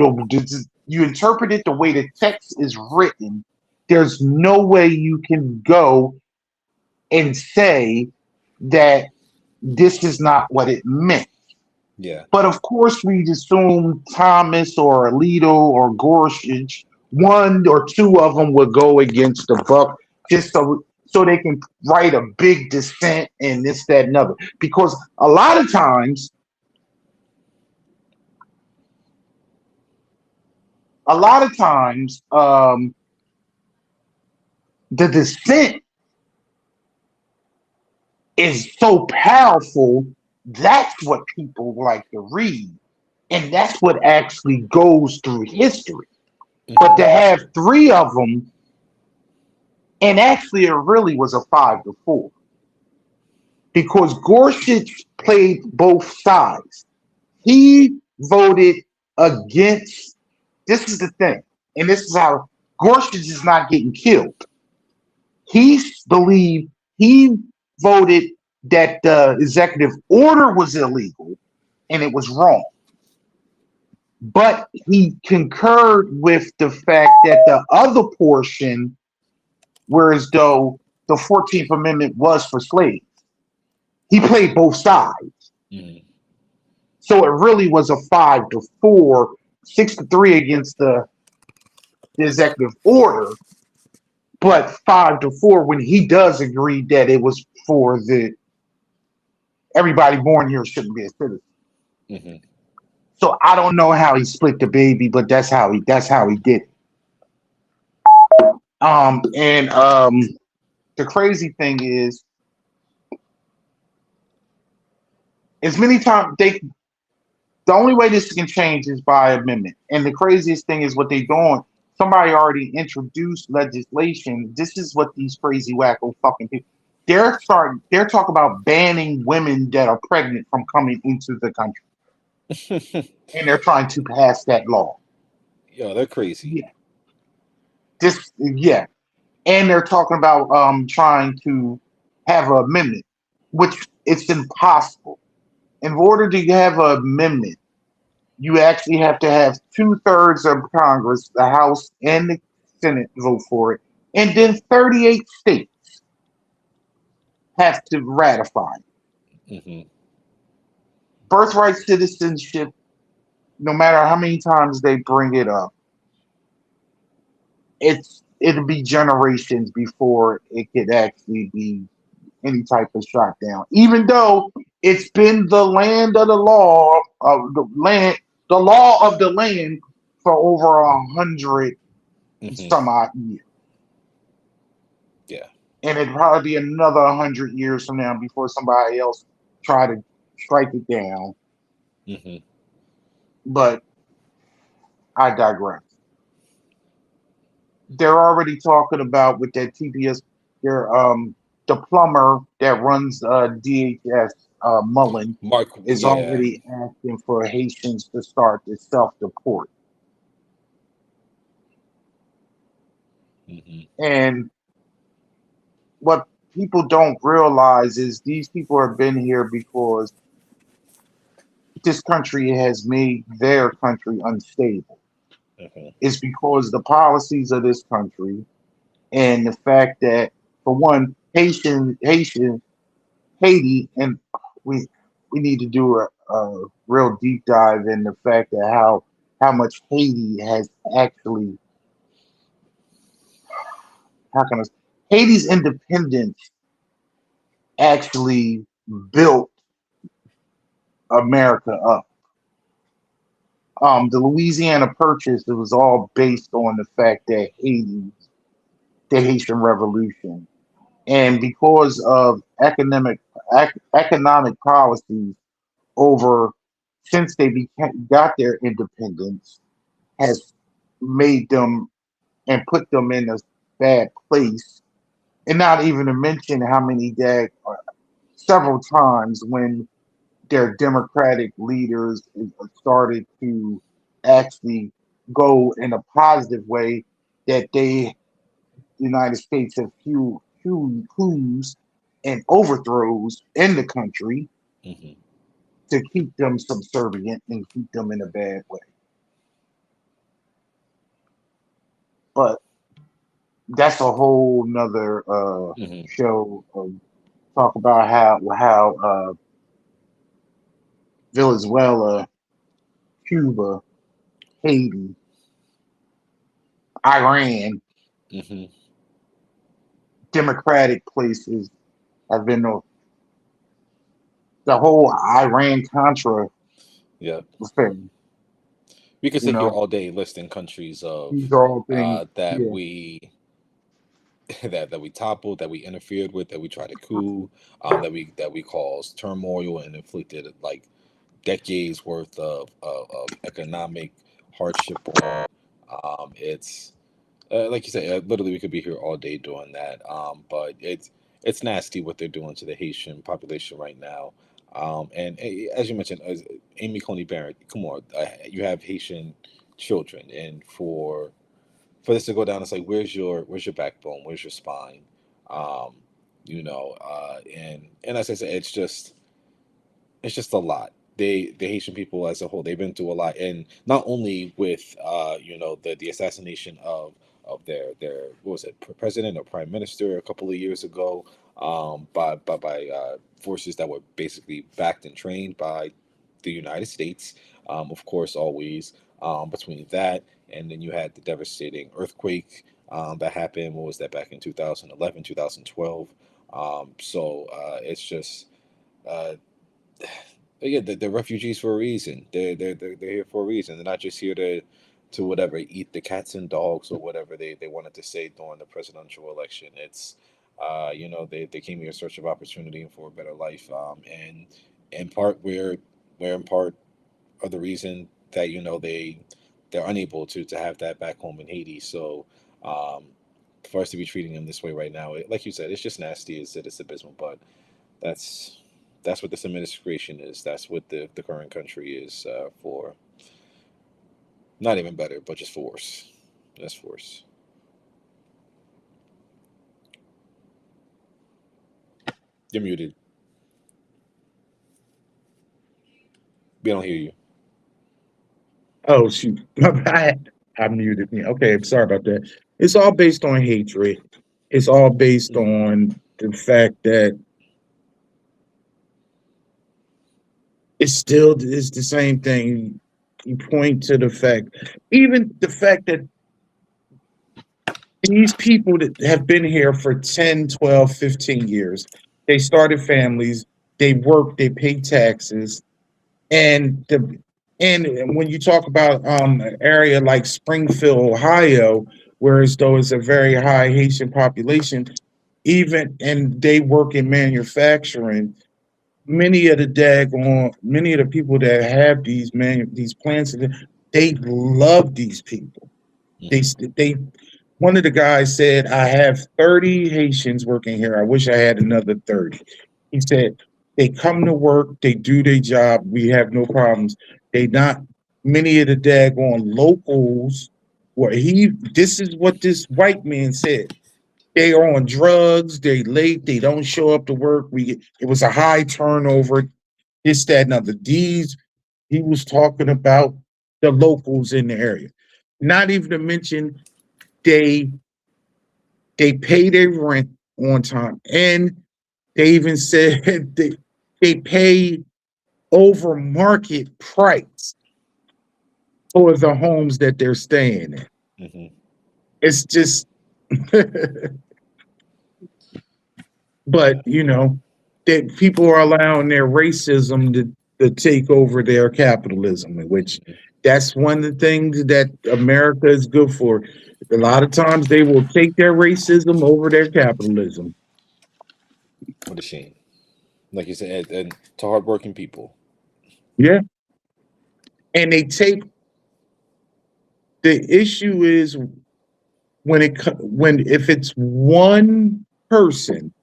you interpret it the way the text is written. There's no way you can go and say that this is not what it meant. Yeah. But of course, we assume Thomas or Alito or Gorsuch, one or two of them would go against the buck just so they can write a big dissent and this, that, and other. Because a lot of times, the dissent is so powerful. That's what people like to read. And that's what actually goes through history. But to have three of them, and actually it really was a 5-4. Because Gorsuch played both sides. He voted against, this is the thing, and this is how Gorsuch is not getting killed. He voted that the executive order was illegal and it was wrong. But he concurred with the fact that the other portion, whereas though the 14th Amendment was for slaves, he played both sides. Mm-hmm. So it really was a 5-4, 6-3 against the executive order, but 5-4 when he does agree that it was for everybody born here shouldn't be a citizen. Mm-hmm. So I don't know how he split the baby, but that's how he did it. The crazy thing is, as many times the only way this can change is by amendment. And the craziest thing is what they're doing. Somebody already introduced legislation. This is what these crazy wacko fucking people. They're talking about banning women that are pregnant from coming into the country. And they're trying to pass that law. Yo, they're crazy. Yeah. And they're talking about trying to have an amendment, which it's impossible. In order to have an amendment, you actually have to have 2/3 of Congress, the House and the Senate vote for it, and then 38 states have to ratify it. Mm-hmm. Birthright citizenship, no matter how many times they bring it up, it'll be generations before it could actually be any type of shot down. Even though it's been the land of the law of the land, the law of the land for over 100 some odd years. Yeah. And it'd probably be another 100 years from now before somebody else try to strike it down. Mm-hmm. But I digress. They're already talking about with that TPS, the plumber that runs DHS, Mullen, Mark is already asking for Haitians to start the self-deport. Mm-hmm. And what people don't realize is these people have been here because this country has made their country unstable. Mm-hmm. It's because the policies of this country and the fact that, for one, Haiti, and we need to do a real deep dive in the fact that how much Haiti has actually, Haiti's independence actually built America up. The Louisiana Purchase, it was all based on the fact that Haiti, the Haitian Revolution, and because of economic policies over since they got their independence, has made them and put them in a bad place. And not even to mention how many several times when their democratic leaders started to actually go in a positive way, that the United States have coups and overthrows in the country to keep them subservient and keep them in a bad way. But that's a whole nother show. Talk about how Venezuela, Cuba, Haiti, Iran, democratic places have been the whole Iran-Contra thing. We could sit here all day listing countries of that we toppled, that we interfered with, that we tried to coup, that we caused turmoil and inflicted like decades worth of economic hardship on. It's like you said, literally we could be here all day doing that. But it's nasty what they're doing to the Haitian population right now. And as you mentioned, Amy Coney Barrett, come on, you have Haitian children, and for this to go down, it's like, where's your backbone, where's your spine, and as I said, it's just a lot. The Haitian people as a whole, they've been through a lot, and not only with the assassination of their what was it, president or prime minister a couple of years ago, by forces that were basically backed and trained by the United States, of course, always. Between that, and then you had the devastating earthquake that happened. What was that, back in 2011, 2012? It's just again, they're refugees for a reason. They're here for a reason. They're not just here to whatever, eat the cats and dogs or whatever they wanted to say during the presidential election. It's they came here in search of opportunity and for a better life. And in part, we're in part of the reason that they're unable to have that back home in Haiti. So for us to be treating them this way right now, like you said, it's just nasty. It's abysmal. But that's what this administration is. That's what the current country is, for not even better, but just for worse. That's worse. You're muted. We don't hear you. Oh shoot, my bad. I muted me. Okay, I'm sorry about that. It's all based on hatred. It's all based on the fact that it's still is the same thing. You point to the fact, even the fact that these people that have been here for 10, 12, 15 years, they started families, they work, they pay taxes, and when you talk about an area like Springfield, Ohio, whereas though it's a very high Haitian population, and they work in manufacturing, many of the people that have these plants, they love these people. They one of the guys said, I have 30 Haitians working here. I wish I had another 30. He said, they come to work, they do their job, we have no problems. Many of the daggone locals, this is what this white man said. They are on drugs, they late, they don't show up to work. It was a high turnover, this, that, and other. He was talking about the locals in the area. Not even to mention they pay their rent on time, and they even said they pay over market price for the homes that they're staying in. Mm-hmm. It's just, but that people are allowing their racism to take over their capitalism, which that's one of the things that America is good for. A lot of times they will take their racism over their capitalism. What a shame. Like you said, and to hardworking people. Yeah. And they take the issue is when if it's one person,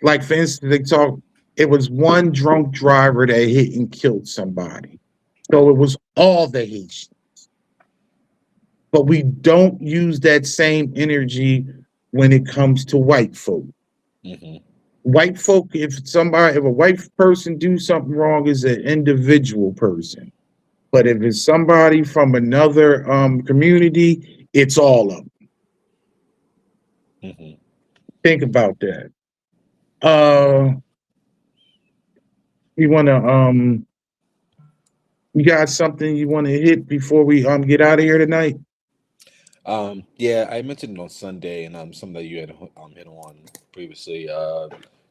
like for instance, it was one drunk driver that hit and killed somebody. So it was all the Haitians. But we don't use that same energy when it comes to white folk. Mm-hmm. White folk, if a white person do something wrong, is an individual person. But if it's somebody from another community, it's all of them. Mm-hmm. Think about that. You got something you want to hit before we get out of here tonight? Yeah, I mentioned it on Sunday, and something that you had hit on previously.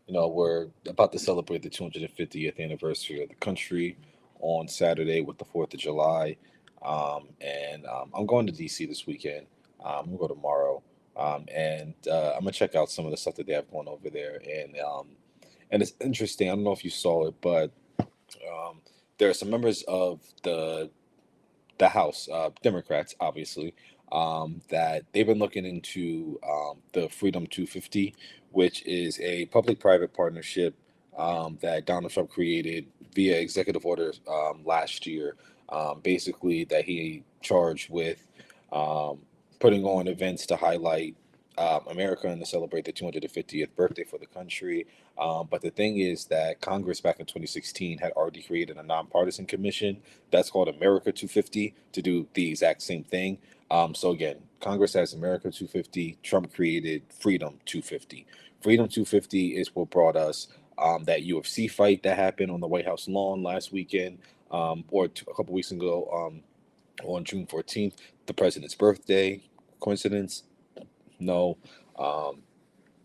We're about to celebrate the 250th anniversary of the country on Saturday with the 4th of July, and I'm going to DC this weekend. We'll go tomorrow, and I'm gonna check out some of the stuff that they have going over there, and it's interesting. I don't know if you saw it, but there are some members of the House, Democrats, obviously, that they've been looking into the Freedom 250, which is a public-private partnership that Donald Trump created via executive order last year. Basically, that he charged with putting on events to highlight America and to celebrate the 250th birthday for the country. But the thing is that Congress back in 2016 had already created a nonpartisan commission that's called America 250 to do the exact same thing. So again, Congress has America 250. Trump created Freedom 250. Freedom 250 is what brought us that UFC fight that happened on the White House lawn last weekend, or a couple weeks ago, on June 14th, the president's birthday. Coincidence? No.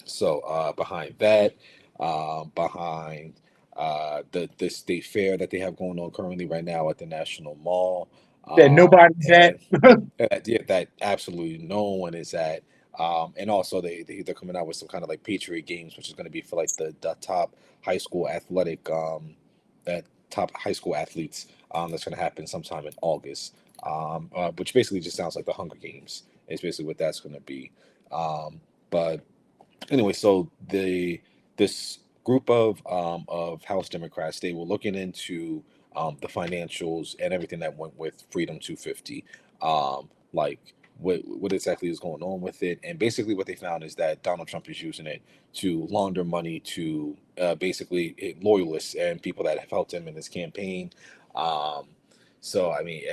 So behind that, behind the state fair that they have going on currently right now at the National Mall. That nobody's at. That absolutely no one is at. And also they're coming out with some kind of like Patriot Games, which is going to be for like the top high school athletic top high school athletes. That's going to happen sometime in August. Which basically just sounds like the Hunger Games. Is basically what that's going to be. But anyway, so this group of House Democrats, they were looking into the financials and everything that went with Freedom 250, like what exactly is going on with it, and basically what they found is that Donald Trump is using it to launder money to basically loyalists and people that have helped him in his campaign. So I mean,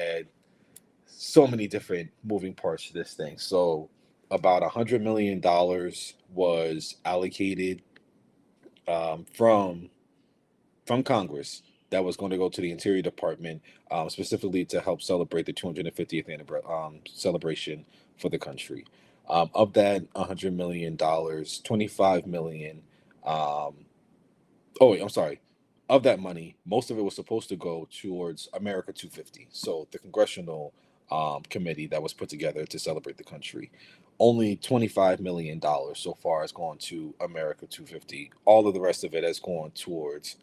so many different moving parts to this thing. So about $100 million was allocated from Congress that was going to go to the Interior Department, specifically to help celebrate the 250th celebration for the country. Of that $100 million, $25 million. I'm sorry. Of that money, most of it was supposed to go towards America 250. So the congressional committee that was put together to celebrate the country. Only $25 million so far has gone to America 250. All of the rest of it has gone towards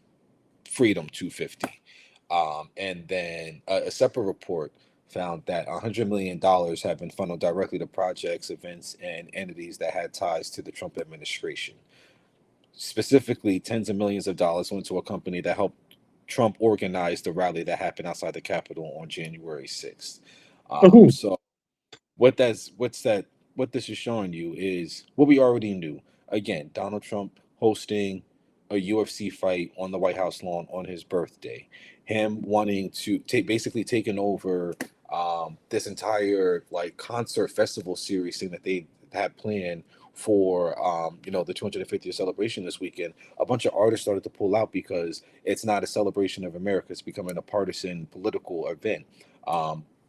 Freedom 250. And then a separate report found that $100 million have been funneled directly to projects, events, and entities that had ties to the Trump administration. Specifically, tens of millions of dollars went to a company that helped Trump organize the rally that happened outside the Capitol on January 6th. So what this is showing you is what we already knew. Again, Donald Trump hosting a UFC fight on the White House lawn on his birthday. Him wanting to basically taking over this entire like concert festival series thing that they had planned for the 250th celebration this weekend. A bunch of artists started to pull out because it's not a celebration of America. It's becoming a partisan political event.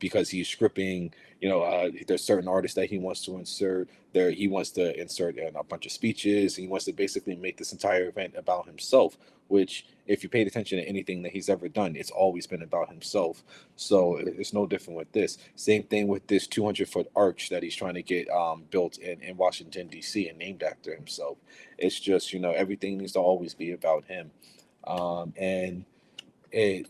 because he's scripting. There's certain artists that he wants to insert. He wants to insert in a bunch of speeches. He wants to basically make this entire event about himself. Which, if you paid attention to anything that he's ever done, it's always been about himself. So it's no different with this. Same thing with this 200-foot arch that he's trying to get built in Washington D.C. and named after himself. It's just everything needs to always be about him, and it.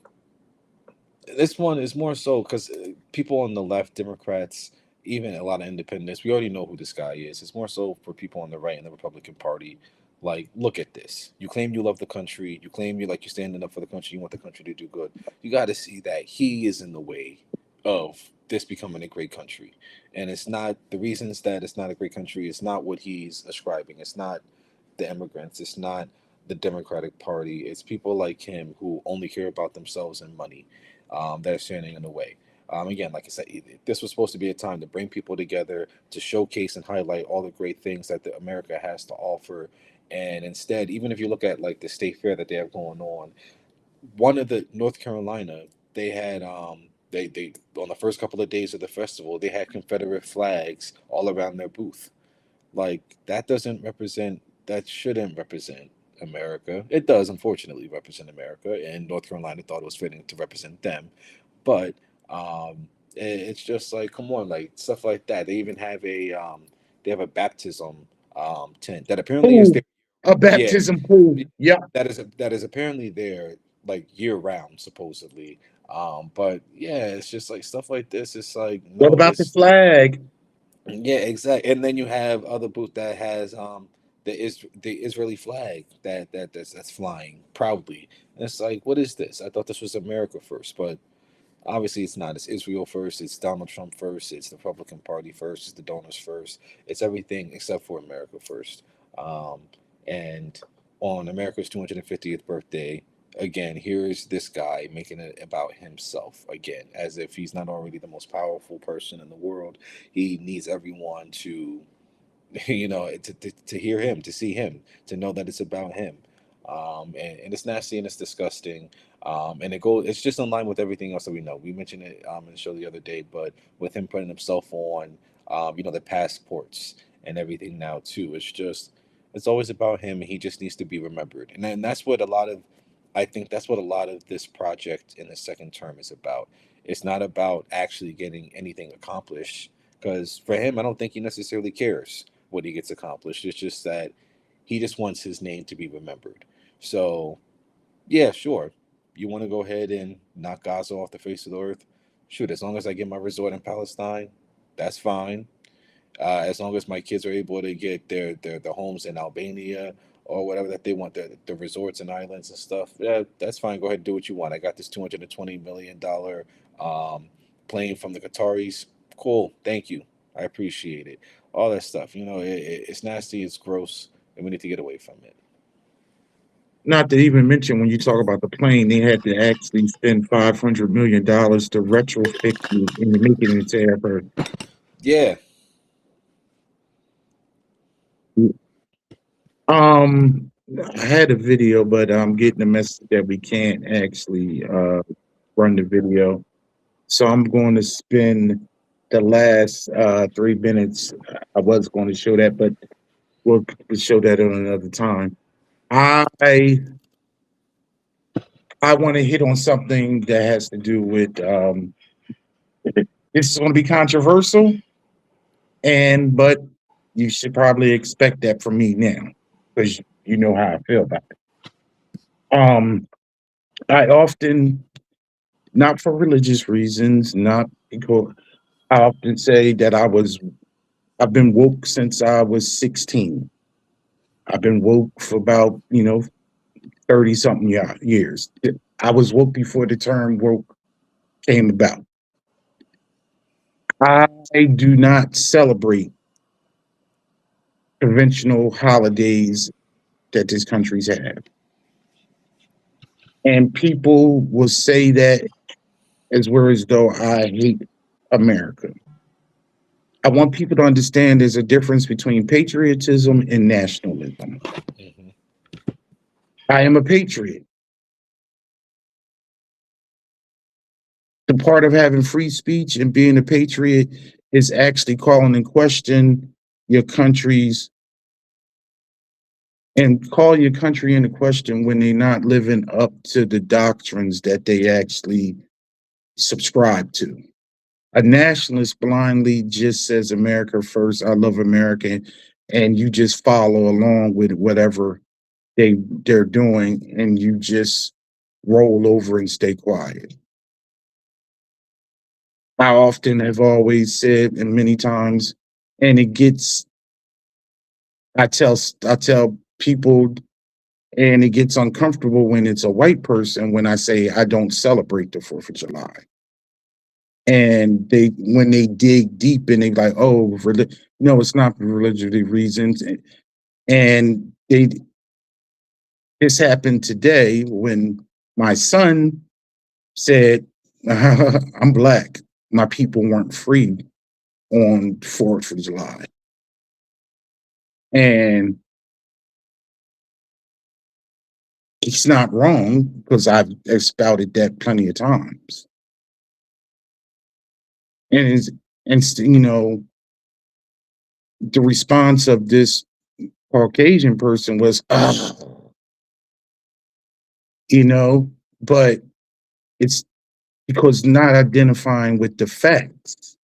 This one is more so because people on the left, Democrats, even a lot of independents, we already know who this guy is. It's more so for people on the right in the Republican Party. Like, look at this. You claim you love the country. You claim you're standing up for the country. You want the country to do good. You got to see that he is in the way of this becoming a great country. And it's not the reasons that it's not a great country. It's not what he's ascribing. It's not the immigrants. It's not the Democratic Party. It's people like him who only care about themselves and money. That are standing in the way. Again, like I said, this was supposed to be a time to bring people together, to showcase and highlight all the great things that America has to offer. And instead, even if you look at the state fair that they have going on, one of the North Carolina, they had they on the first couple of days of the festival, they had Confederate flags all around their booth. That shouldn't represent America. It does, unfortunately, represent America, and North Carolina thought it was fitting to represent them. But it's just come on, stuff like that. They even have a baptism tent that apparently is there. A baptism pool. Yeah, that is apparently there year round, supposedly. But yeah, it's just stuff like this. It's no, what about the flag? Yeah, exactly. And then you have other booth that has the Israeli flag that's flying proudly. And it's what is this? I thought this was America first, but obviously it's not. It's Israel first. It's Donald Trump first. It's the Republican Party first. It's the donors first. It's everything except for America first. And on America's 250th birthday, again, here's this guy making it about himself again, as if he's not already the most powerful person in the world. He needs everyone to to hear him, to see him, to know that it's about him. And it's nasty and it's disgusting. And it's just in line with everything else that we know. We mentioned it in the show the other day, but with him putting himself on, the passports and everything now too, it's always about him, and he just needs to be remembered. And that's what I think that's what a lot of this project in the second term is about. It's not about actually getting anything accomplished, because for him, I don't think he necessarily cares what he gets accomplished. It's just that he just wants his name to be remembered. So, yeah, sure. You want to go ahead and knock Gaza off the face of the earth? Shoot, as long as I get my resort in Palestine, that's fine. As long as my kids are able to get their homes in Albania or whatever that they want, the resorts and islands and stuff, yeah, that's fine. Go ahead and do what you want. I got this $220 million plane from the Qataris. Cool. Thank you. I appreciate it. All that stuff. It's nasty. It's gross. And we need to get away from it. Not to even mention, when you talk about the plane, they had to actually spend $500 million to retrofit it and make it into airport. Yeah. I had a video, but I'm getting a message that we can't actually run the video. So I'm going to spend the last 3 minutes. I was going to show that, but we'll show that on another time. I want to hit on something that has to do with this is going to be controversial, but you should probably expect that from me now, because you know how I feel about it. I often, not for religious reasons, not because I often say that I've been woke since I was 16. I've been woke for about 30 something years. I was woke before the term woke came about. I do not celebrate conventional holidays that this country's had. And people will say that as though I hate America. I want people to understand there's a difference between patriotism and nationalism. Mm-hmm. I am a patriot. The part of having free speech and being a patriot is actually calling in question your country's and call your country into question when they're not living up to the doctrines that they actually subscribe to. A nationalist blindly just says America first, I love America, and you just follow along with whatever they're doing, and you just roll over and stay quiet. I often have always said, and many times, and it gets, I tell people, and it gets uncomfortable when it's a white person when I say I don't celebrate the 4th of July. And when they dig deep and they like, oh, no, it's not for religious reasons. And this happened today when my son said, I'm black. My people weren't free on 4th of July. And it's not wrong because I've spouted that plenty of times. And the response of this Caucasian person was, but it's because not identifying with the facts.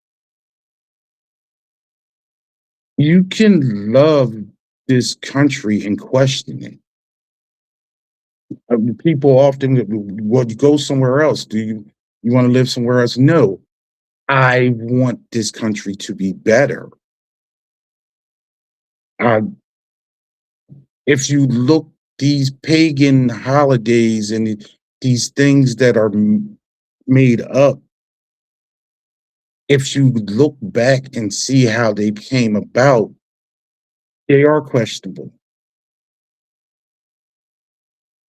You can love this country and question it. People often, well, you go somewhere else. Do you want to live somewhere else? No, I want this country to be better. If you look these pagan holidays and these things that are made up, if you look back and see how they came about, they are questionable.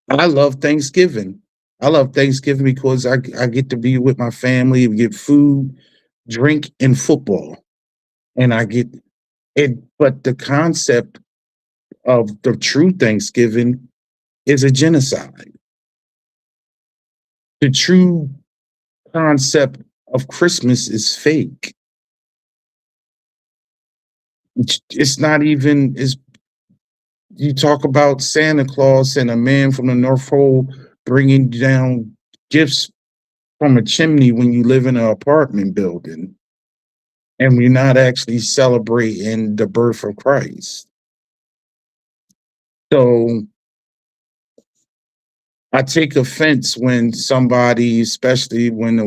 I love Thanksgiving. I love Thanksgiving because I get to be with my family, we get food, drink, and football. And I get it, but the concept of the true Thanksgiving is a genocide. The true concept of Christmas is fake. It's not even, you talk about Santa Claus and a man from the North Pole bringing down gifts from a chimney when you live in an apartment building, and we're not actually celebrating the birth of Christ. So I take offense when somebody, especially when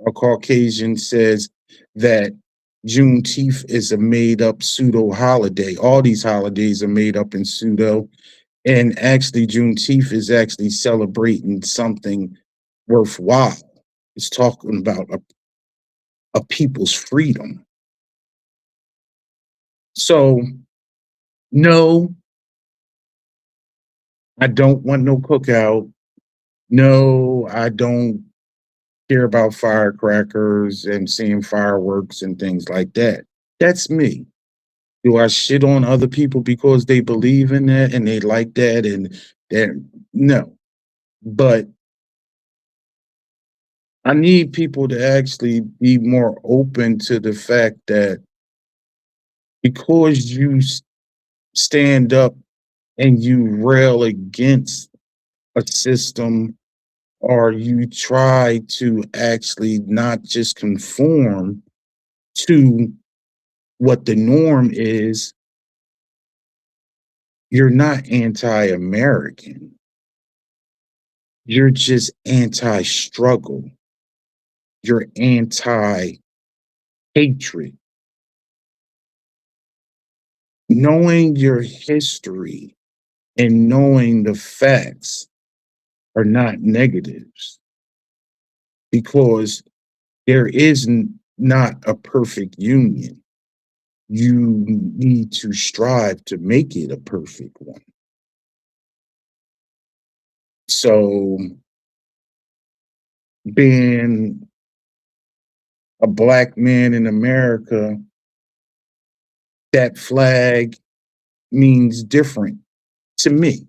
a Caucasian says that Juneteenth is a made-up pseudo holiday. All these holidays are made up in pseudo, and actually Juneteenth is actually celebrating something worthwhile. It's talking about a people's freedom. So, no, I don't want no cookout. No, I don't care about firecrackers and seeing fireworks and things like that. That's me. Do I shit on other people because they believe in that and they like that and that? No. But I need people to actually be more open to the fact that because you stand up and you rail against a system, or you try to actually not just conform to what the norm is, you're not anti-American. You're just anti-struggle. You're anti-hatred. Knowing your history and knowing the facts are not negatives, because there is not a perfect union. You need to strive to make it a perfect one. So being a black man in America, that flag means different to me.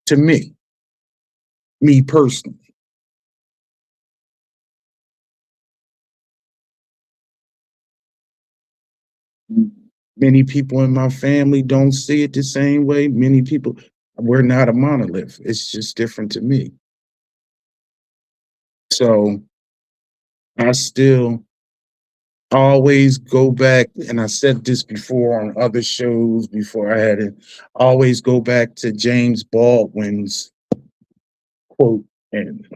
To me personally. Many people in my family don't see it the same way. Many people, we're not a monolith. It's just different to me. So I still always go back, and I said this before on other shows before I had it, always go back to James Baldwin's quote, and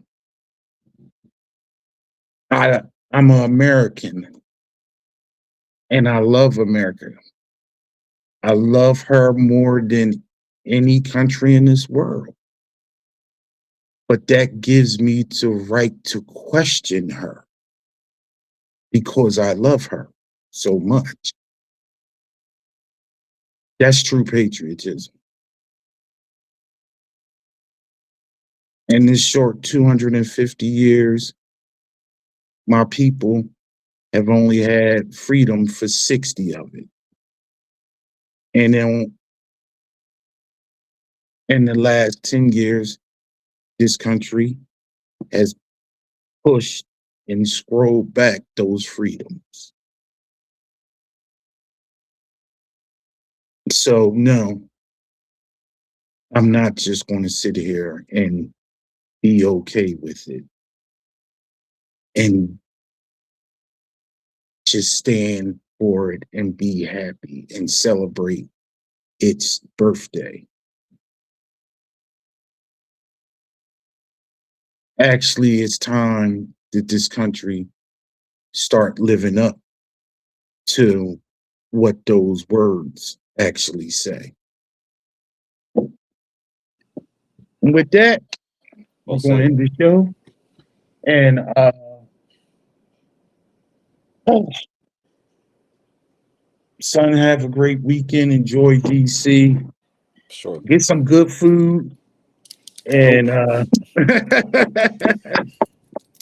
I'm an American, and I love America. I love her more than any country in this world. But that gives me the right to question her because I love her so much. That's true patriotism. In this short 250 years, my people have only had freedom for 60 of it. And then in the last 10 years, this country has pushed and scrolled back those freedoms. So no, I'm not just going to sit here and be okay with it and just stand for it and be happy and celebrate its birthday. Actually, it's time that this country start living up to what those words actually say. And with that, we're going to end the show. And son, have a great weekend. Enjoy DC. Sure. Get some good food. And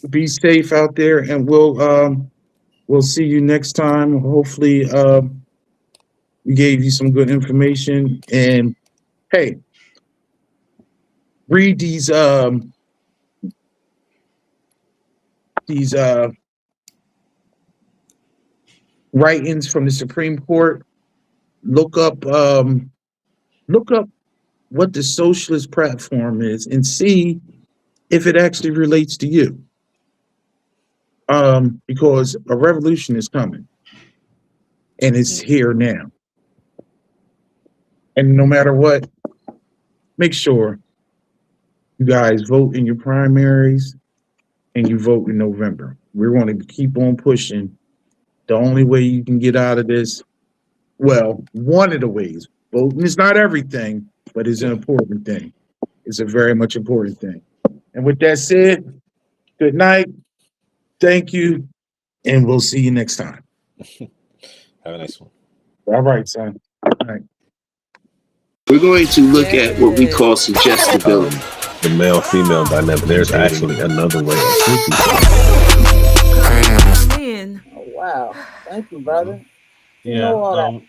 be safe out there. And we'll see you next time. Hopefully, we gave you some good information. And hey, read these writings from the Supreme Court. Look up what the socialist platform is and see if it actually relates to you. Because a revolution is coming and it's here now. And no matter what, make sure you guys vote in your primaries and you vote in November. We're going to keep on pushing. The only way you can get out of this, well, one of the ways, voting is not everything, but it's an important thing. It's a very much important thing. And with that said, good night. Thank you. And we'll see you next time. Have a nice one. All right, son. All right. We're going to look at what we call suggestibility. The male-female dynamic. There's actually another way of thinking. Oh, wow. Thank you, brother. Yeah.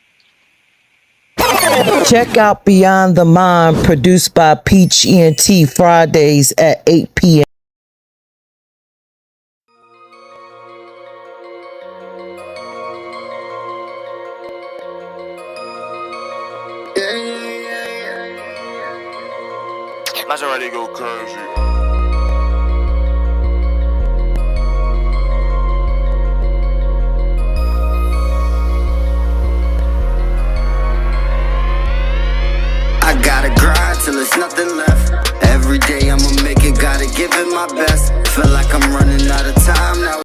Check out Beyond the Mind, produced by Peach ENT, Fridays at 8 p.m. Maserati go crazy. I gotta grind till there's nothing left. Every day I'ma make it, gotta give it my best.